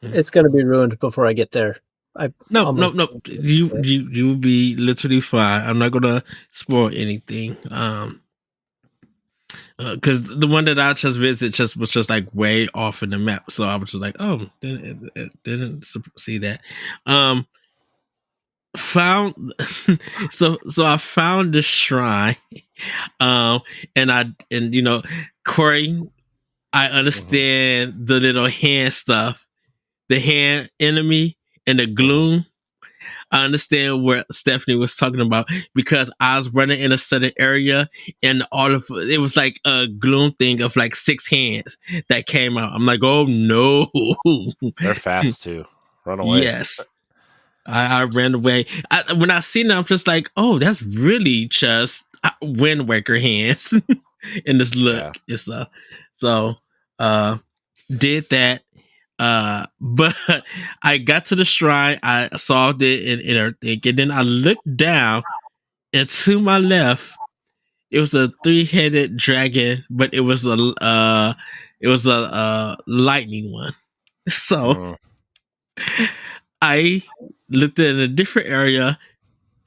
A: Mm.
C: It's going to be ruined before I get there. I
A: No, no,
C: almost.
A: no. You will be literally fine. I'm not gonna spoil anything. Because the one that I just visited was just like way off in the map, so I was just like, oh, didn't see that. Found so I found the shrine, um, and Corey, I understand the little hand stuff, the hand enemy and the gloom. I understand what Stephanie was talking about because I was running in a certain area and all of it was like a gloom thing of like 6 hands that came out. I'm like, oh no.
B: They're fast too. Run away.
A: Yes. I ran away. When I seen it, I'm just like, oh, that's really just Wind Waker hands in this look and stuff. So, did that. But I got to the shrine, I solved it and everything, and then I looked down, and to my left, it was a 3-headed dragon, but it was a lightning one. So I looked in a different area,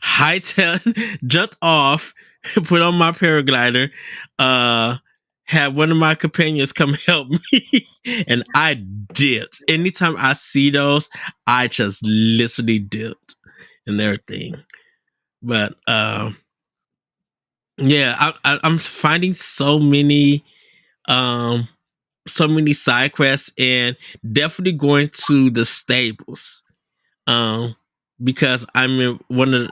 A: hightailed, jumped off, put on my paraglider, had one of my companions come help me, and I dipped. Anytime I see those, I just literally dipped and everything. But yeah, I'm finding so many side quests and definitely going to the stables. Because I'm in one of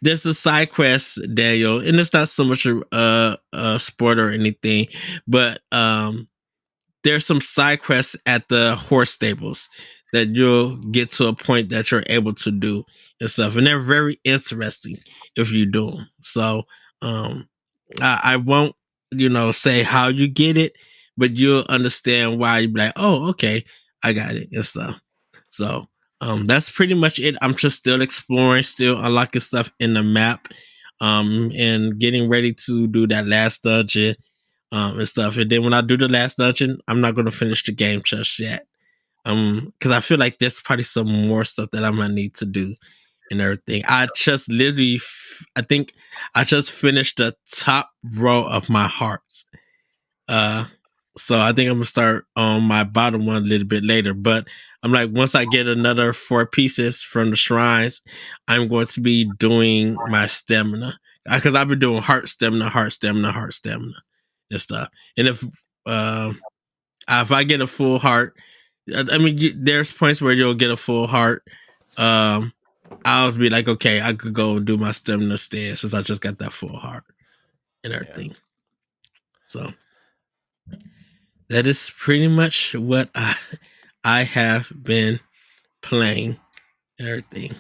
A: there's a side quest, Daniel, and it's not so much a sport or anything, but there's some side quests at the horse stables that you'll get to a point that you're able to do and stuff, and they're very interesting if you do them. So I won't say how you get it, but you'll understand why you'd be like, oh, okay, I got it and stuff. So that's pretty much it. I'm just still exploring, still unlocking stuff in the map, and getting ready to do that last dungeon, and stuff. And then when I do the last dungeon, I'm not gonna finish the game just yet. Because I feel like there's probably some more stuff that I'm gonna need to do and everything. I just literally, I think I just finished the top row of my hearts. Uh, so I think I'm gonna start on my bottom one a little bit later. But I'm like, once I get another 4 pieces from the shrines, I'm going to be doing my stamina because I've been doing heart stamina, heart stamina, heart stamina, and stuff. And if I get a full heart, I mean, there's points where you'll get a full heart. I'll be like, okay, I could go and do my stamina stand since I just got that full heart and everything. Yeah. So that is pretty much what I have been playing and everything.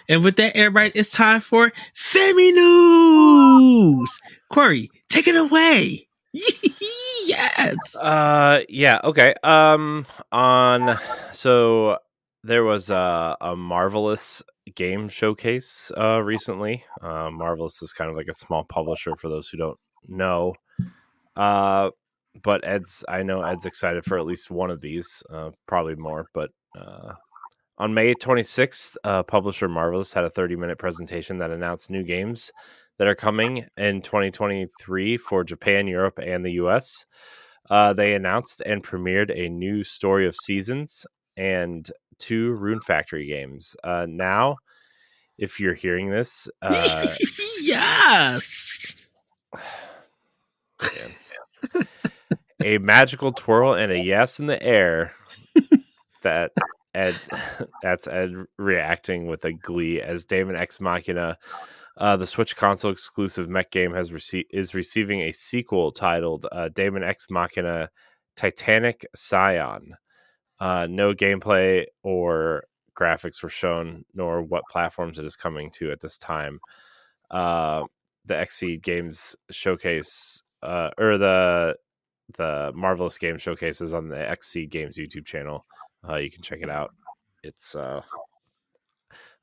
A: And with that, everybody, it's time for Femi News. Corey, take it away. Yes.
B: Yeah. Okay. So there was a Marvelous game showcase recently. Marvelous is kind of like a small publisher for those who don't know. But I know Ed's excited for at least one of these, probably more. But on May 26th, publisher Marvelous had a 30-minute presentation that announced new games that are coming in 2023 for Japan, Europe, and the US. They announced and premiered a new Story of Seasons and 2 Rune Factory games. Now, if you're hearing this,
A: yes,
B: a magical twirl and a yes in the air. That's Ed reacting with a glee as Daemon X Machina, the Switch console exclusive mech game, is receiving a sequel titled Daemon X Machina Titanic Scion. No gameplay or graphics were shown nor what platforms it is coming to at this time. The Xseed Games showcase or the Marvelous Games showcase is on the Xseed Games YouTube channel. You can check it out. It's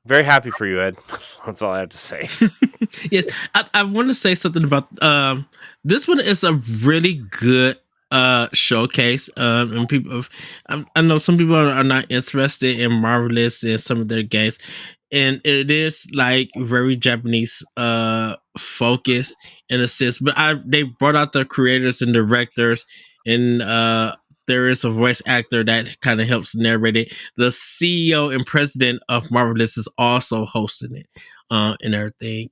B: very happy for you, Ed. That's all I have to say.
A: Yes, I want to say something about this one is a really good showcase. And people, I know some people are not interested in Marvelous and some of their games, and it is like very Japanese focus in a sense. But they brought out the creators and directors, and there is a voice actor that kind of helps narrate it. The CEO and president of Marvelous is also hosting it and everything.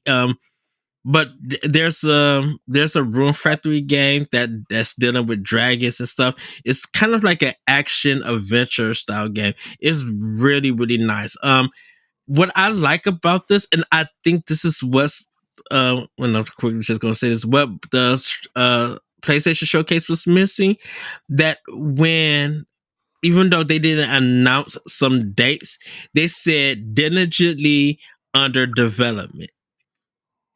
A: But there's a Room Factory game that's dealing with dragons and stuff. It's kind of like an action adventure style game. It's really really nice. What I like about this, and I think this is what's when I'm quickly just gonna say this, what the PlayStation Showcase was missing. That when even though they didn't announce some dates, they said diligently under development,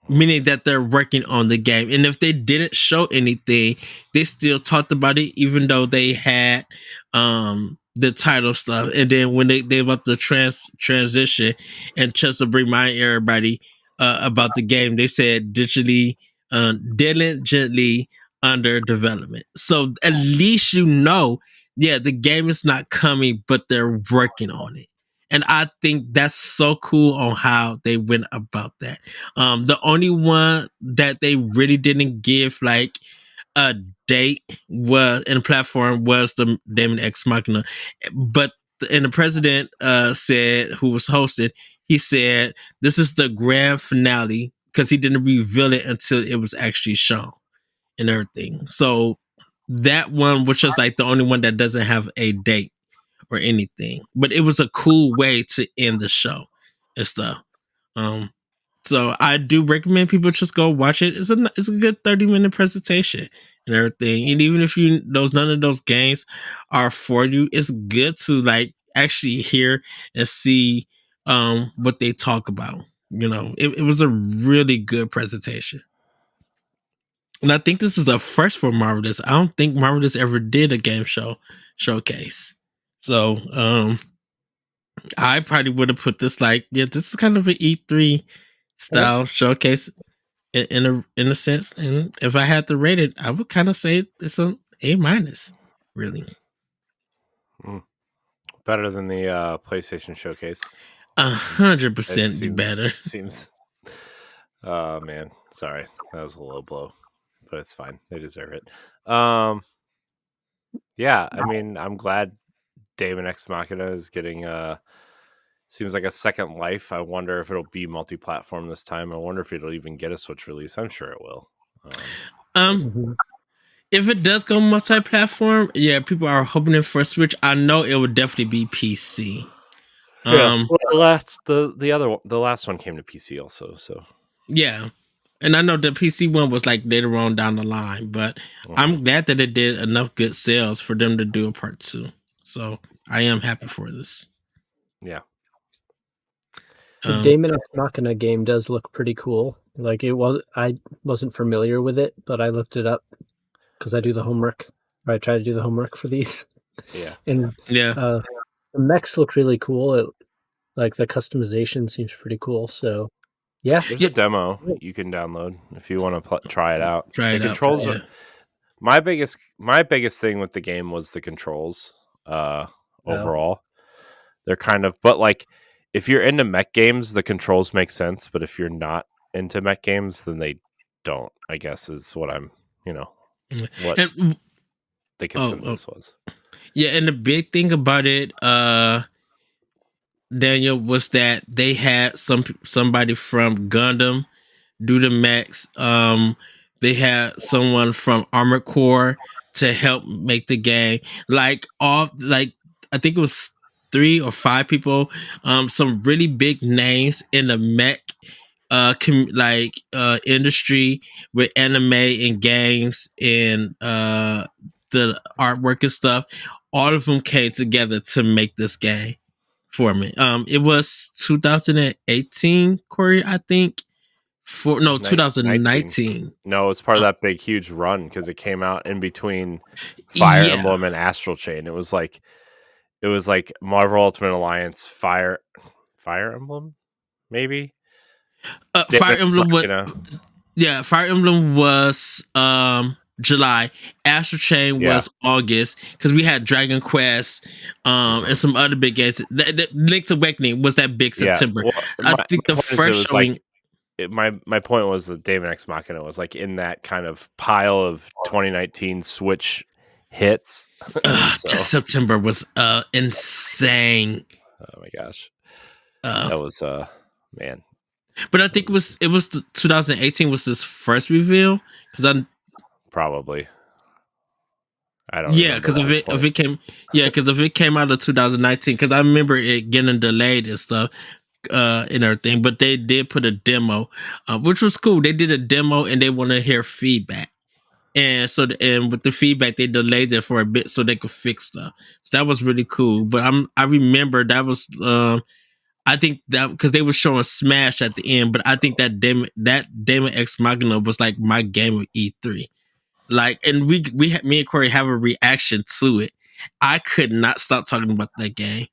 A: meaning that they're working on the game. And if they didn't show anything, they still talked about it, even though they had the title stuff. And then when they about the transition and just to remind everybody about the game, they said diligently under development. So at least yeah, the game is not coming, but they're working on it. And I think that's so cool on how they went about that. The only one that they really didn't give like a date was in the platform was the Daemon X Machina, but and the president said, who was hosted, he said this is the grand finale because he didn't reveal it until it was actually shown and everything. So that one was just like the only one that doesn't have a date or anything, but it was a cool way to end the show and stuff. Um, so I do recommend people just go watch it. It's a good 30-minute presentation and everything. And even if none of those games are for you, it's good to like actually hear and see what they talk about. It was a really good presentation. And I think this was a first for Marvelous. I don't think Marvelous ever did a game showcase. So I probably would have put this like, yeah, this is kind of an E3 style showcase in a sense. And if I had to rate it, I would kind of say it's an A minus, really.
B: Better than the PlayStation Showcase.
A: 100% better.
B: Seems. Oh man, sorry, that was a low blow, but it's fine. They deserve it. Yeah, I mean, I'm glad Daemon X Machina is getting seems like a second life. I wonder if it'll be multi-platform this time. I wonder if it'll even get a Switch release. I'm sure it will.
A: If it does go multi-platform, yeah, people are hoping for a Switch. I know it would definitely be PC.
B: Yeah, the last one came to PC also. So
A: yeah, and I know the PC one was like later on down the line, but I'm glad that it did enough good sales for them to do a part 2. So I am happy for this.
B: Yeah.
C: The Daemon X Machina game does look pretty cool. Like I wasn't familiar with it, but I looked it up because I do the homework. Or I try to do the homework for these.
B: Yeah.
C: And the mechs look really cool. Like the customization seems pretty cool. So yeah,
B: there's a demo you can download if you want to try it out.
A: The
B: controls are my biggest thing with the game was the controls. Overall, they're kind of, but like if you're into mech games, the controls make sense. But if you're not into mech games, then they don't. I guess is what I'm. What the consensus was.
A: Yeah, and the big thing about it, Daniel, was that they had somebody from Gundam do the mechs. They had someone from Armored Core to help make the game. I think it was 3 or 5 people. Some really big names in the mech industry with anime and games and the artwork and stuff. All of them came together to make this game. for me. It was 2018, Corey, I think.
B: 19.
A: 2019.
B: No, it's part of
A: Uh,
B: that big, huge run because it came out in between Fire
A: yeah.
B: Emblem and Astral Chain. It was like Marvel Ultimate Alliance Fire Emblem, maybe.
A: Fire
B: Daemon X
A: Emblem was
B: Machina.
A: Fire Emblem was July. Astral Chain
B: Yeah.
A: was August because we had Dragon Quest and some other big games. Link's Awakening was that big
B: Yeah.
A: September.
B: Well,
A: I
B: my
A: think the
B: point is, it
A: first
B: was
A: showing.
B: my point was that Daemon X Machina was like in that kind of pile of 2019 Switch hits, and
A: That
B: so
A: September was insane.
B: oh my gosh,
A: Uh,
B: that was man.
A: but I think it was 2018 was his first reveal because I
B: Probably. I don't
A: yeah
B: remember
A: because
B: at this
A: if
B: point.
A: it came because if it came out of 2019 because I remember it getting delayed and stuff and everything, but they did put a demo, which was cool. They did a demo and they want to hear feedback. And so, and with the feedback, they delayed it for a bit so they could fix stuff. So that was really cool. But I remember that was, I think that because they were showing Smash at the end, but I think that Daemon X Machina was like my game of E3. Like, and me and Corey have a reaction to it. I could not stop talking about that game.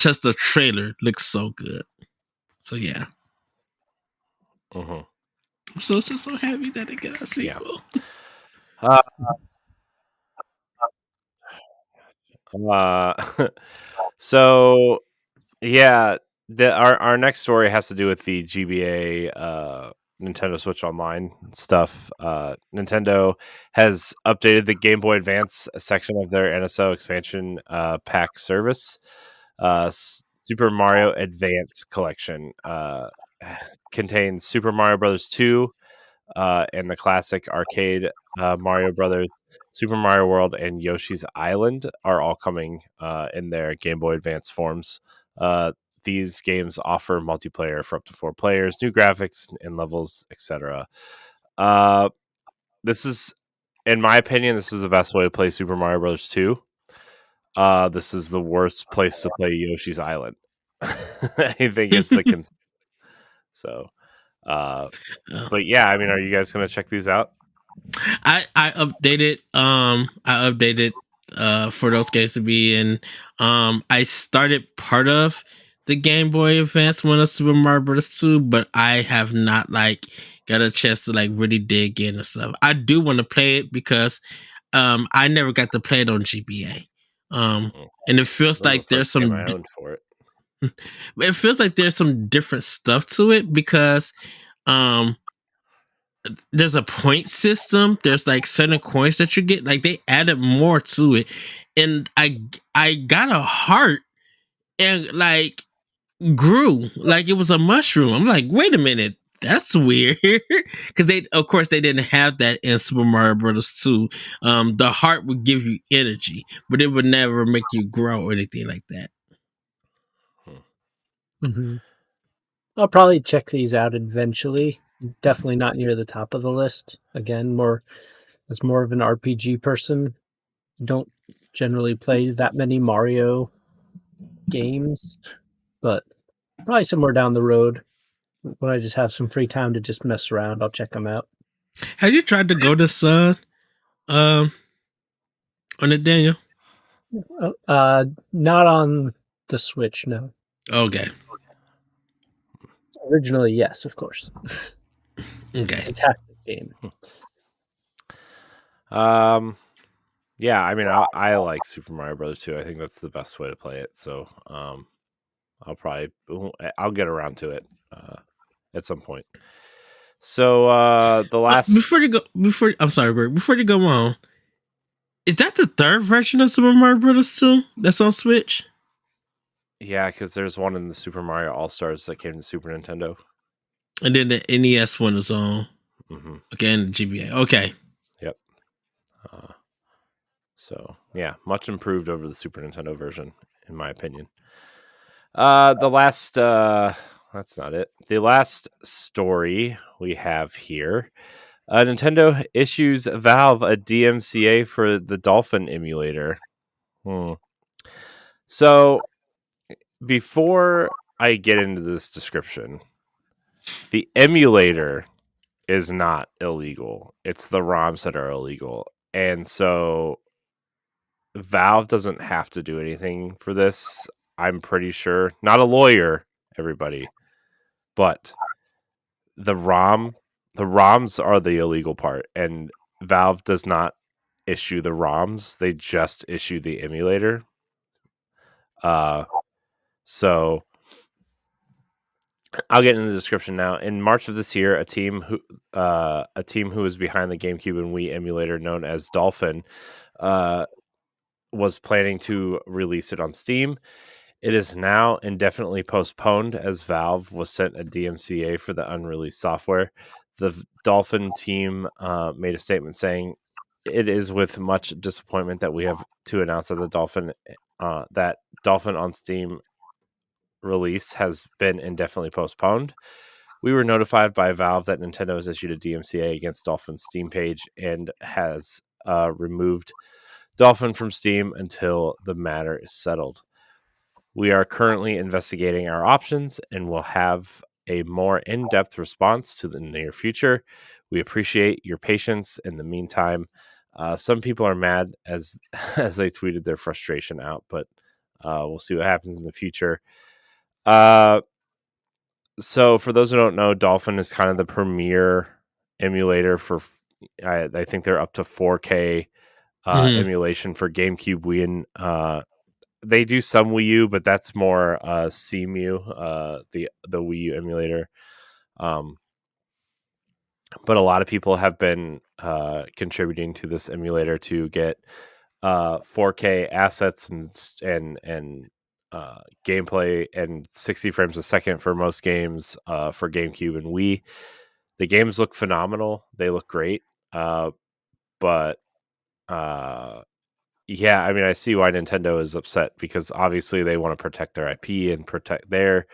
A: Just the trailer looks so good. So yeah,
B: Mm-hmm.
A: so just so happy that it got a
B: Yeah.
A: sequel.
B: Uh, uh, so yeah, our next story has to do with the GBA Nintendo Switch Online stuff. Nintendo has updated the Game Boy Advance section of their NSO expansion pack service. Super Mario Advance Collection contains Super Mario Brothers 2 and the classic arcade Mario Brothers, Super Mario World, and Yoshi's Island are all coming in their Game Boy Advance forms. These games offer multiplayer for up to 4 players, new graphics and levels, etc. This is, in my opinion, this is the best way to play Super Mario Bros. 2. This is the worst place to play Yoshi's Island. I think is the so. But yeah, I mean, are you guys gonna check these out?
A: I updated for those games to be in. I started part of the Game Boy Advance one of Super Mario Bros. 2, but I have not like got a chance to like really dig in and stuff. I do want to play it because I never got to play it on GBA. And it feels
B: This is the
A: like there's
B: first game
A: some
B: I owned for it.
A: it feels like there's some different stuff to it because um there's a point system. There's like certain coins that you get. Like they added more to it, and I got a heart and like grew like it was a mushroom. I'm like, wait a minute, that's weird because they of course they didn't have that in Super Mario Brothers 2. The heart would give you energy, but it would never make you grow or anything like that.
C: Mm-hmm. I'll probably check these out eventually. Definitely not near the top of the list. Again, more as more of an RPG person. Don't generally play that many Mario games, but probably somewhere down the road when I just have some free time to just mess around, I'll check them out.
A: Have you tried to go to Sun um on it, Daniel?
C: Not on the Switch, no.
A: Okay.
C: Originally, yes, of course.
A: Okay.
C: Fantastic game.
B: Yeah, I mean, I like Super Mario Brothers 2. I think that's the best way to play it. So, I'll get around to it at some point. So, the last
A: Before I'm sorry, Greg, before you go on, is that the third version of Super Mario Bros. 2 that's on Switch?
B: yeah, because there's one in the Super Mario All Stars that came to Super Nintendo.
A: And then the NES one is on.
B: Mm-hmm.
A: Again, the GBA. Okay.
B: Yep. So yeah, much improved over the Super Nintendo version, in my opinion. The last that's not it. The last story we have here. Nintendo issues Valve a DMCA for the Dolphin Emulator. So before I get into this description, the emulator is not illegal. It's the ROMs that are illegal. And so Valve doesn't have to do anything for this. I'm pretty sure. Not a lawyer, everybody. But the ROMs are the illegal part, and Valve does not issue the ROMs. They just issue the emulator. So I'll get into the description now. In March of this year, a team who was behind the GameCube and Wii emulator, known as Dolphin, was planning to release it on Steam. It is now indefinitely postponed as Valve was sent a DMCA for the unreleased software. The Dolphin team made a statement saying, "It is with much disappointment that we have to announce that the Dolphin on Steam release has been indefinitely postponed. We were notified by Valve that Nintendo has issued a DMCA against Dolphin's Steam page and has removed Dolphin from Steam until the matter is settled. We are currently investigating our options and will have a more in-depth response to the near future. We appreciate your patience in the meantime." Some people are mad as they tweeted their frustration out, but we'll see what happens in the future. So for those who don't know, Dolphin is kind of the premier emulator for. I think they're up to 4K emulation for GameCube, Wii, and they do some Wii U, but that's more CMU, the Wii U emulator. But a lot of people have been contributing to this emulator to get 4K assets and gameplay and 60 frames a second for most games for GameCube and Wii. The games look phenomenal. They look great. But yeah, I mean, I see why Nintendo is upset because obviously they want to protect their IP and they're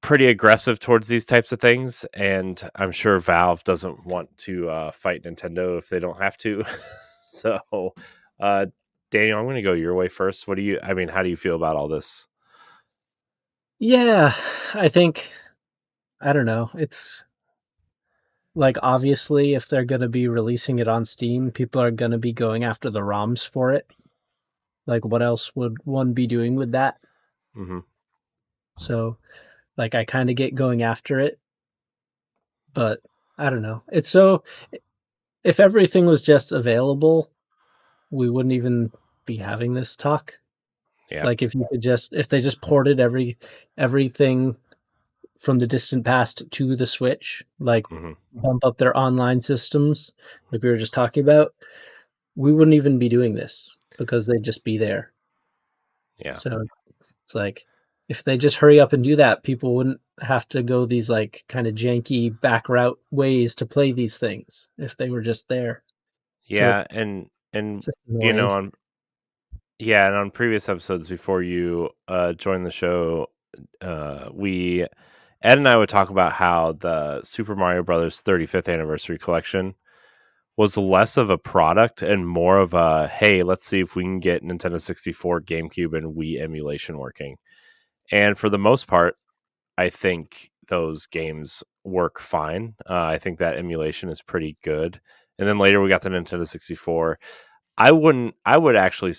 B: pretty aggressive towards these types of things. And I'm sure Valve doesn't want to fight Nintendo if they don't have to. So, Daniel, I'm going to go your way first. How do you feel about all this?
C: Yeah, I think, I don't know. It's like, obviously, if they're going to be releasing it on Steam, people are going to be going after the ROMs for it. Like, what else would one be doing with that?
B: Mm-hmm.
C: So, like, I kind of get going after it, but I don't know. It's so, if everything was just available, we wouldn't even be having this talk.
B: Yeah.
C: Like, if they just ported everything from the distant past to the Switch, like
B: Mm-hmm.
C: bump up their online systems, like we were just talking about, we wouldn't even be doing this because they'd just be there.
B: Yeah.
C: So it's like, if they just hurry up and do that, people wouldn't have to go these like kind of janky back route ways to play these things if they were just there. So
B: Yeah.
C: it's
B: And,
C: just
B: you know,
C: annoying.
B: and on previous episodes before you joined the show, Ed and I would talk about how the Super Mario Brothers 35th anniversary collection was less of a product and more of a, hey, let's see if we can get Nintendo 64, GameCube, and Wii emulation working. And for the most part, I think those games work fine. I think that emulation is pretty good. And then later we got the Nintendo 64. I would actually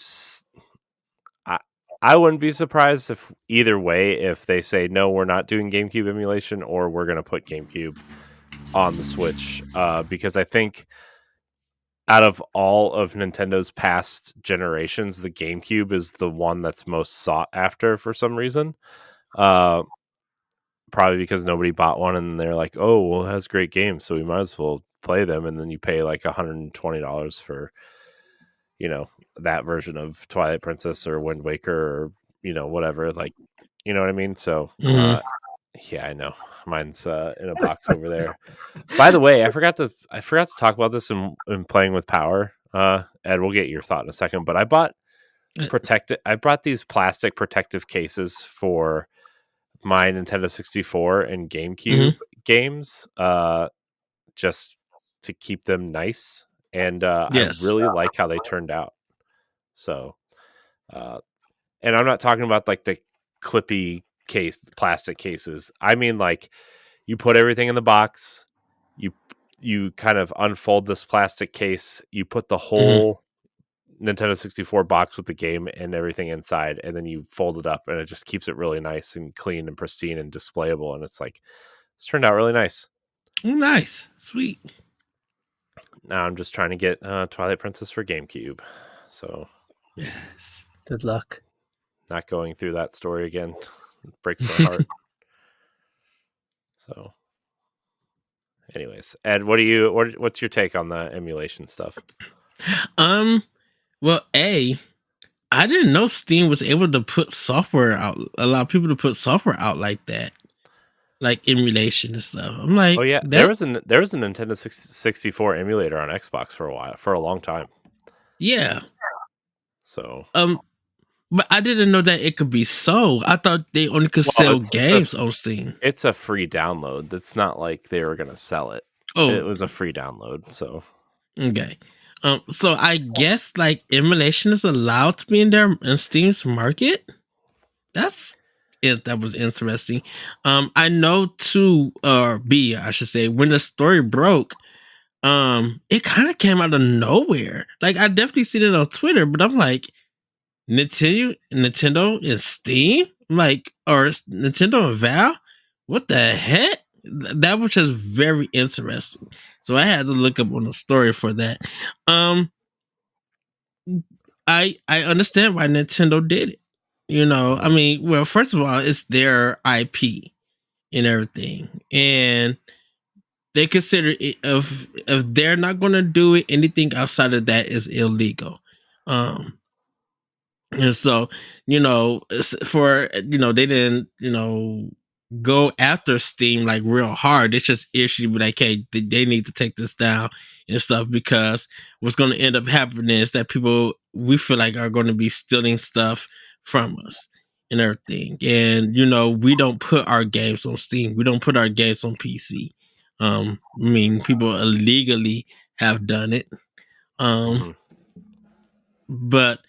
B: I wouldn't be surprised if either way, if they say no, we're not doing GameCube emulation, or we're going to put GameCube on the Switch, because I think out of all of Nintendo's past generations, the GameCube is the one that's most sought after for some reason. Probably because nobody bought one, and they're like, "Oh, well, it has great games, so we might as well play them." And then you pay like $120 for, that version of Twilight Princess or Wind Waker or whatever. Like, you know what I mean? So, yeah, I know mine's in a box over there. By the way, I forgot to talk about this in playing with power. Ed, we'll get your thought in a second. But I brought these plastic protective cases for my Nintendo 64 and GameCube games, just to keep them nice. And I
A: Yes.
B: really like how they turned out. So, and I'm not talking about like clippy plastic cases. I mean, like, you put everything in the box, you kind of unfold this plastic case, you put the whole Nintendo 64 box with the game and everything inside, and then you fold it up, and it just keeps it really nice and clean and pristine and displayable. And it's like, it's turned out really nice.
A: Nice. Sweet.
B: Now I'm just trying to get Twilight Princess for GameCube. So
A: Yes.
C: Good luck.
B: not going through that story again. It breaks my heart. So anyways, Ed, what's your take on the emulation stuff?
A: Well, I didn't know Steam was able to put software out, allow people to put software out like that, like emulation and stuff. I'm like,
B: Oh yeah, there was a Nintendo 64 emulator on Xbox for a long time.
A: Yeah.
B: So
A: but I didn't know that it could be sold. I thought they only could sell games on Steam.
B: It's a free download. It's not like they were going to sell it.
A: Oh,
B: it was a free download. So
A: okay. So I guess like emulation is allowed to be in Steam's market. That was interesting. I know I should say, when the story broke, it kind of came out of nowhere. Like, I definitely seen it on Twitter, but I'm like, Nintendo and Steam, like, or Nintendo and Valve, what the heck? That was just very interesting. So I had to look up on the story for that. I understand why Nintendo did it. You know, I mean, well, first of all, it's their IP and everything, and they consider it, if they're not going to do it, anything outside of that is illegal. And so, they didn't, go after Steam like real hard. It's just issue like, hey, they need to take this down and stuff, because what's going to end up happening is that people, we feel like, are going to be stealing stuff from us and everything. And, we don't put our games on Steam. We don't put our games on PC. I mean, people illegally have done it. But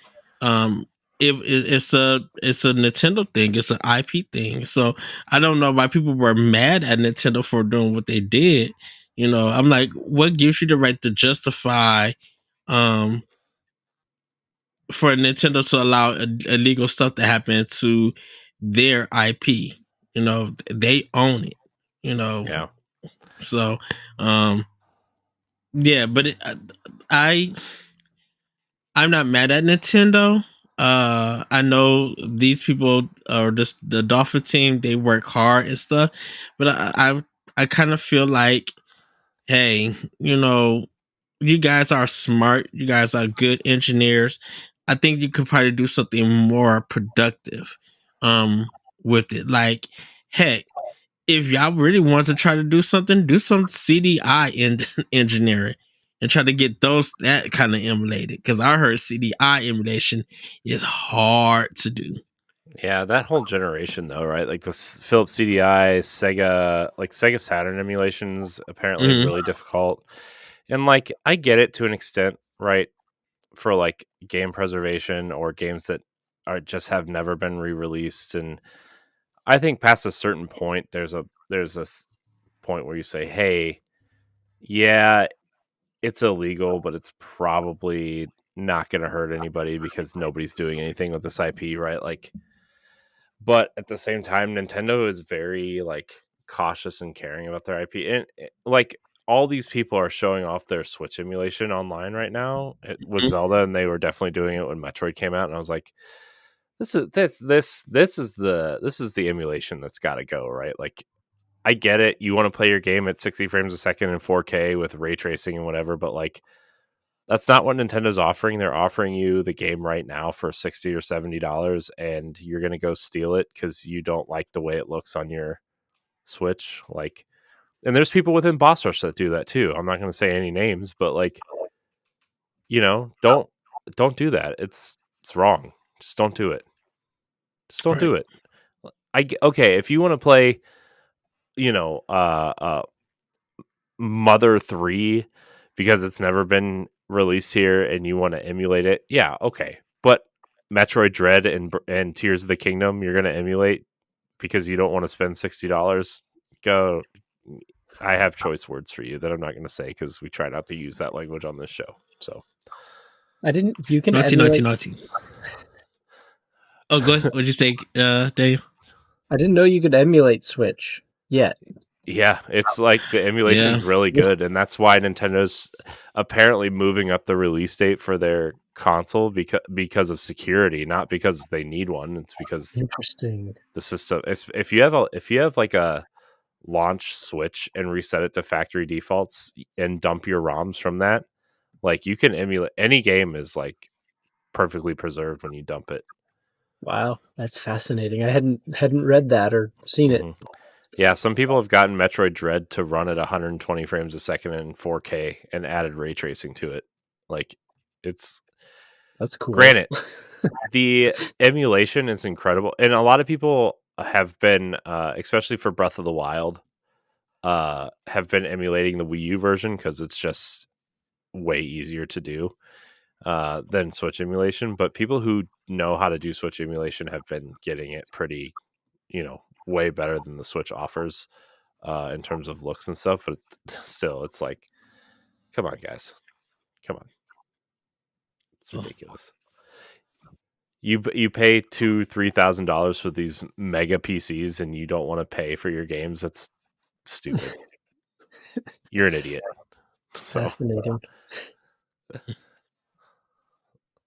A: it's a Nintendo thing. It's an IP thing. So I don't know why people were mad at Nintendo for doing what they did. I'm like, what gives you the right to justify for Nintendo to allow illegal stuff to happen to their IP? They own it.
B: yeah.
A: So yeah, but I'm not mad at Nintendo. I know these people, or just the Dolphin team, they work hard and stuff, but I kind of feel like, hey, you guys are smart. You guys are good engineers. I think you could probably do something more productive, with it. Like, heck, if y'all really want to try to do some CDI engineering and try to get that kind of emulated. Because I heard CDI emulation is hard to do.
B: Yeah, that whole generation though, right? Like the Philips CDI, Sega Saturn emulations, apparently really difficult. And like, I get it to an extent, right? For like game preservation or games that just have never been re-released. And I think past a certain point, there's this point where you say, hey, yeah, it's illegal, but it's probably not going to hurt anybody because nobody's doing anything with this IP, right? Like, but at the same time, Nintendo is very like cautious and caring about their IP, and like, all these people are showing off their Switch emulation online right now with Zelda, and they were definitely doing it when Metroid came out. And I was like, this is the emulation that's got to go, right? Like, I get it. You want to play your game at 60 frames a second in 4K with ray tracing and whatever, but like, that's not what Nintendo's offering. They're offering you the game right now for $60 or $70, and you're going to go steal it because you don't like the way it looks on your Switch. Like, and there's people within Boss Rush that do that too. I'm not going to say any names, but like, don't do that. It's wrong. Just don't do it. Just don't do it. Okay, if you want to play, Mother 3 because it's never been released here and you want to emulate it, yeah, okay. But Metroid Dread and Tears of the Kingdom you're going to emulate because you don't want to spend $60, go. I have choice words for you that I'm not going to say because we try not to use that language on this show. So
C: I didn't. You can
A: Naughty,
C: emulate.
A: naughty, naughty. Oh, go ahead. What'd you say, Daniel?
C: I didn't know you could emulate Switch yet.
B: yeah, it's like the emulation's really good, and that's why Nintendo's apparently moving up the release date for their console because of security, not because they need one. It's because
C: Interesting.
B: the system. If you have like a launch Switch and reset it to factory defaults and dump your ROMs from that, like you can emulate any game is like perfectly preserved when you dump it.
C: Wow, that's fascinating. I hadn't read that or seen it.
B: Yeah, some people have gotten Metroid Dread to run at 120 frames a second in 4K and added ray tracing to it. Like, it's
C: That's cool.
B: Granted, the emulation is incredible, and a lot of people have been, especially for Breath of the Wild, have been emulating the Wii U version because it's just way easier to do than Switch emulation. But people who know how to do Switch emulation have been getting it pretty, way better than the Switch offers in terms of looks and stuff. But still, it's like, come on, guys, come on, it's ridiculous. You pay $2,000-$3,000 for these mega PCs, and you don't want to pay for your games. That's stupid. You're an idiot. So
C: Fascinating.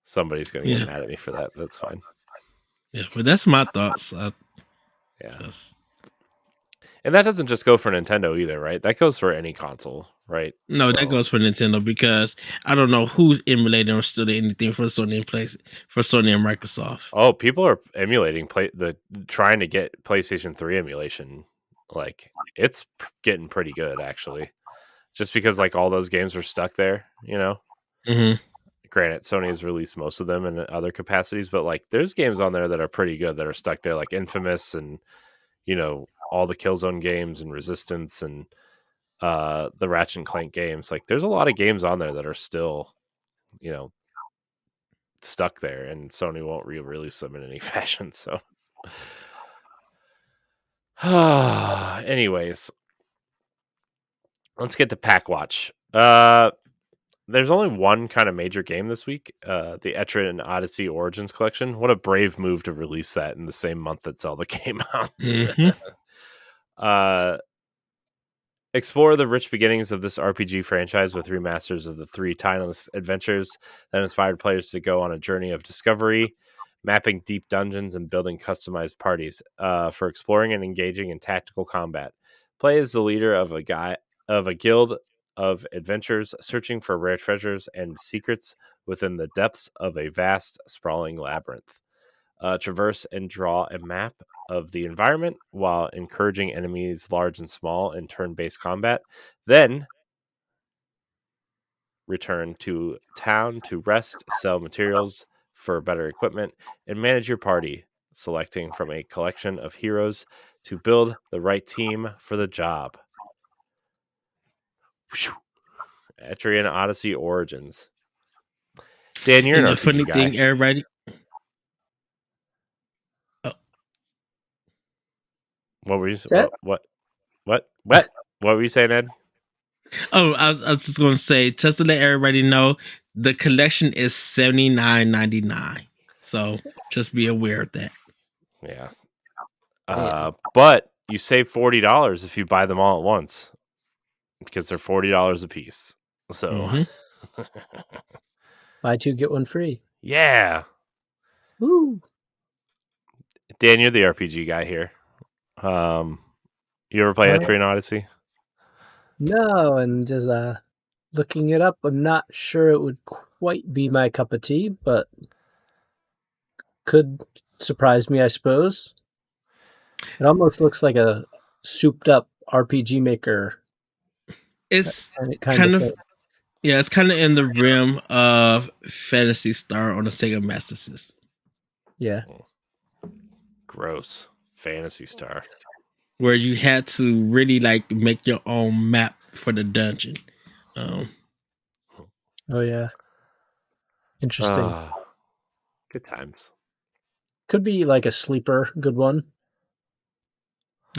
B: somebody's gonna get mad at me for that. That's fine.
A: Yeah, but that's my thoughts.
B: And that doesn't just go for Nintendo either, right? That goes for any console, right?
A: No, that goes for Nintendo because I don't know who's emulating or still anything for Sony and Microsoft.
B: Oh, people are emulating trying to get PlayStation 3 emulation. Like, it's getting pretty good actually. Just because like all those games are stuck there,
A: Mm-hmm.
B: Granted, Sony has released most of them in other capacities, but like there's games on there that are pretty good that are stuck there, like Infamous and all the Killzone games and Resistance and the Ratchet and Clank games. Like there's a lot of games on there that are still, stuck there, and Sony won't re-release them in any fashion. So, anyways, let's get to Pack Watch. There's only one kind of major game this week, the Etrian Odyssey Origins Collection. What a brave move to release that in the same month that Zelda came out.
A: Mm-hmm.
B: Explore the rich beginnings of this RPG franchise with remasters of the 3 timeless adventures that inspired players to go on a journey of discovery, mapping deep dungeons, and building customized parties for exploring and engaging in tactical combat. Play as the leader of a guild of adventurers searching for rare treasures and secrets within the depths of a vast, sprawling labyrinth. Traverse and draw a map of the environment while encouraging enemies large and small in turn-based combat. Then return to town to rest, sell materials for better equipment, and manage your party, selecting from a collection of heroes to build the right team for the job. Etrian Odyssey Origins. Dan, you're
A: And
B: an
A: the
B: RPG
A: funny
B: guy.
A: thing, everybody.
B: What were you? What were you saying, Ed?
A: Oh, I was just going to say, just to let everybody know, the collection is $79.99. So just be aware of that.
B: Yeah. But you save $40 if you buy them all at once because they're $40 a piece. So
C: Buy 2 get 1 free.
B: Yeah.
C: Woo.
B: Dan, you're the RPG guy here. You ever play Etrian Odyssey?
C: No, and just looking it up, I'm not sure it would quite be my cup of tea, but could surprise me, I suppose. It almost looks like a souped up RPG Maker.
A: It's kind of it's kind of in the realm of Phantasy Star on the Sega Master System.
C: Yeah.
B: Gross. Phantasy Star.
A: Where you had to really like make your own map for the dungeon.
C: Oh yeah. Interesting.
B: Good times.
C: Could be like a sleeper good one.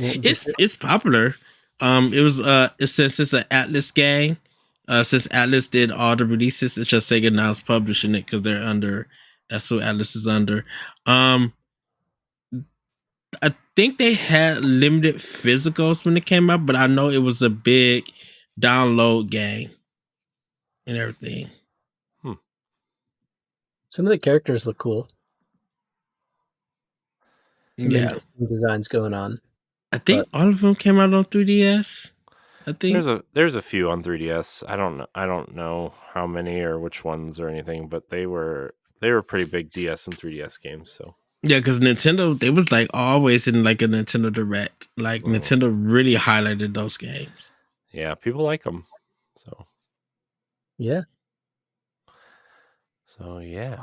C: Won't be sure.
A: It's popular. Since it's an Atlas game, since Atlas did all the releases, it's just Sega now is publishing it because they're under. That's who Atlas is under. I think they had limited physicals when it came out, but I know it was a big download game and everything.
C: Some of the characters look cool. Some
A: Yeah,
C: interesting designs going on.
A: I think all of them came out on 3DS. I think
B: there's a few on 3DS. I don't know how many or which ones or anything, but they were pretty big DS and 3DS games. So
A: yeah, because Nintendo, they was like always in like a Nintendo Direct. Like Nintendo really highlighted those games.
B: Yeah, people like them. So
C: yeah.
B: So yeah.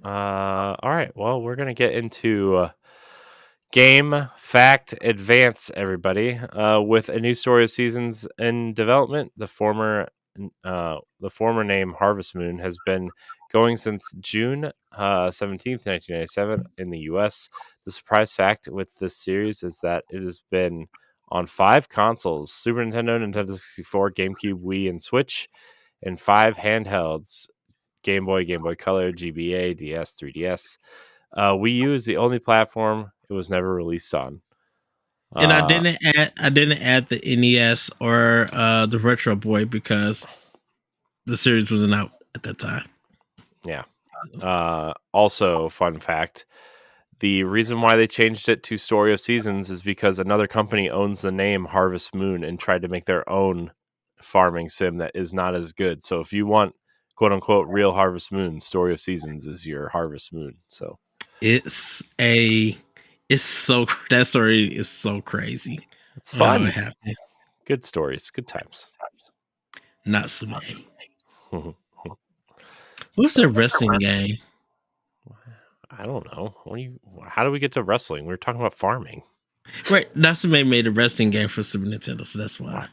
B: All right. Well, we're gonna get into Game Fact Advance, everybody. With a new story of seasons in development, the former name Harvest Moon has been going since June 17th, 1997 in the US. The surprise fact with this series is that it has been on 5 consoles: Super Nintendo, Nintendo 64, GameCube, Wii, and Switch, and 5 handhelds: Game Boy, Game Boy Color, GBA, DS, 3DS. Wii U is the only platform it was never released on.
A: And I didn't add the NES or the Retro Boy because the series wasn't out at that time.
B: Yeah. Also, fun fact: the reason why they changed it to Story of Seasons is because another company owns the name Harvest Moon and tried to make their own farming sim that is not as good. So if you want "quote unquote" real Harvest Moon, Story of Seasons is your Harvest Moon. So
A: that story is so crazy.
B: It's fun.
A: Good
B: stories, good times.
A: Not so many. What's the wrestling game?
B: I don't know. How do we get to wrestling? We were talking about farming.
A: Right, Natsume made a wrestling game for Super Nintendo, so that's why.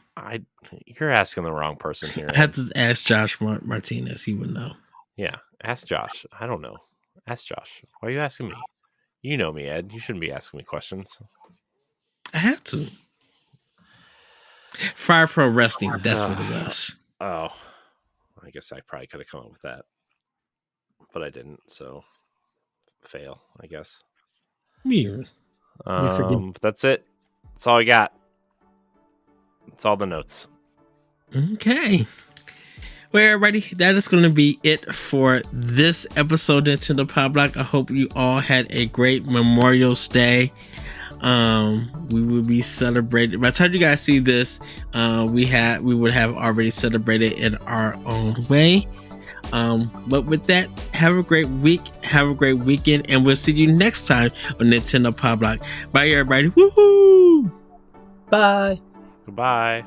B: You're asking the wrong person here.
A: I have to ask Josh Martinez. He would know.
B: Yeah, ask Josh. I don't know. Ask Josh. Why are you asking me? You know me, Ed. You shouldn't be asking me questions.
A: I have to. Fire Pro Wrestling. That's what it was.
B: Oh, I guess I probably could have come up with that, but I didn't. So fail, I guess.
A: Weird.
B: That's it. That's all I got. That's all the notes.
A: Okay. Well, everybody, that is going to be it for this episode of Nintendo Pow Block. I hope you all had a great Memorial Day. We will be celebrating. By the time you guys see this, we would have already celebrated in our own way. But with that, have a great week, have a great weekend, and we'll see you next time on Nintendo Pow Block. Bye, everybody. Woohoo!
C: Bye.
B: Goodbye.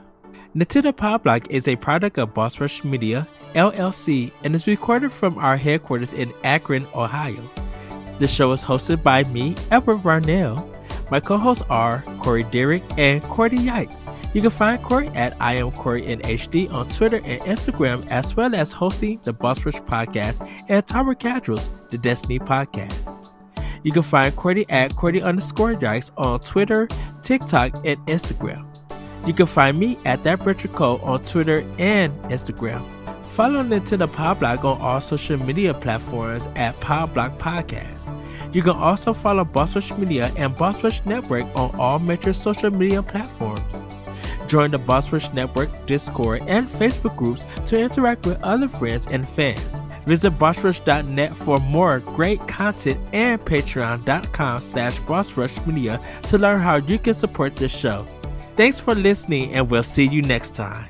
A: Nintendo Pow Block is a product of Boss Rush Media, LLC, and is recorded from our headquarters in Akron, Ohio. The show is hosted by me, Edward Varnell. My co-hosts are Corey Derrick and Cordy Yikes. You can find Corey at I Am Corey in HD on Twitter and Instagram, as well as hosting the Boss Rush Podcast and Tower Casuals, the Destiny Podcast. You can find Cordy at Cordy_Yikes on Twitter, TikTok, and Instagram. You can find me at That Richard Cole on Twitter and Instagram. Follow Nintendo Pow Block on all social media platforms at Pow Block Podcast. You can also follow Boss Rush Media and Boss Rush Network on all major social media platforms. Join the Boss Rush Network Discord and Facebook groups to interact with other friends and fans. Visit bossrush.net for more great content and patreon.com/bossrushmedia to learn how you can support this show. Thanks for listening, and we'll see you next time.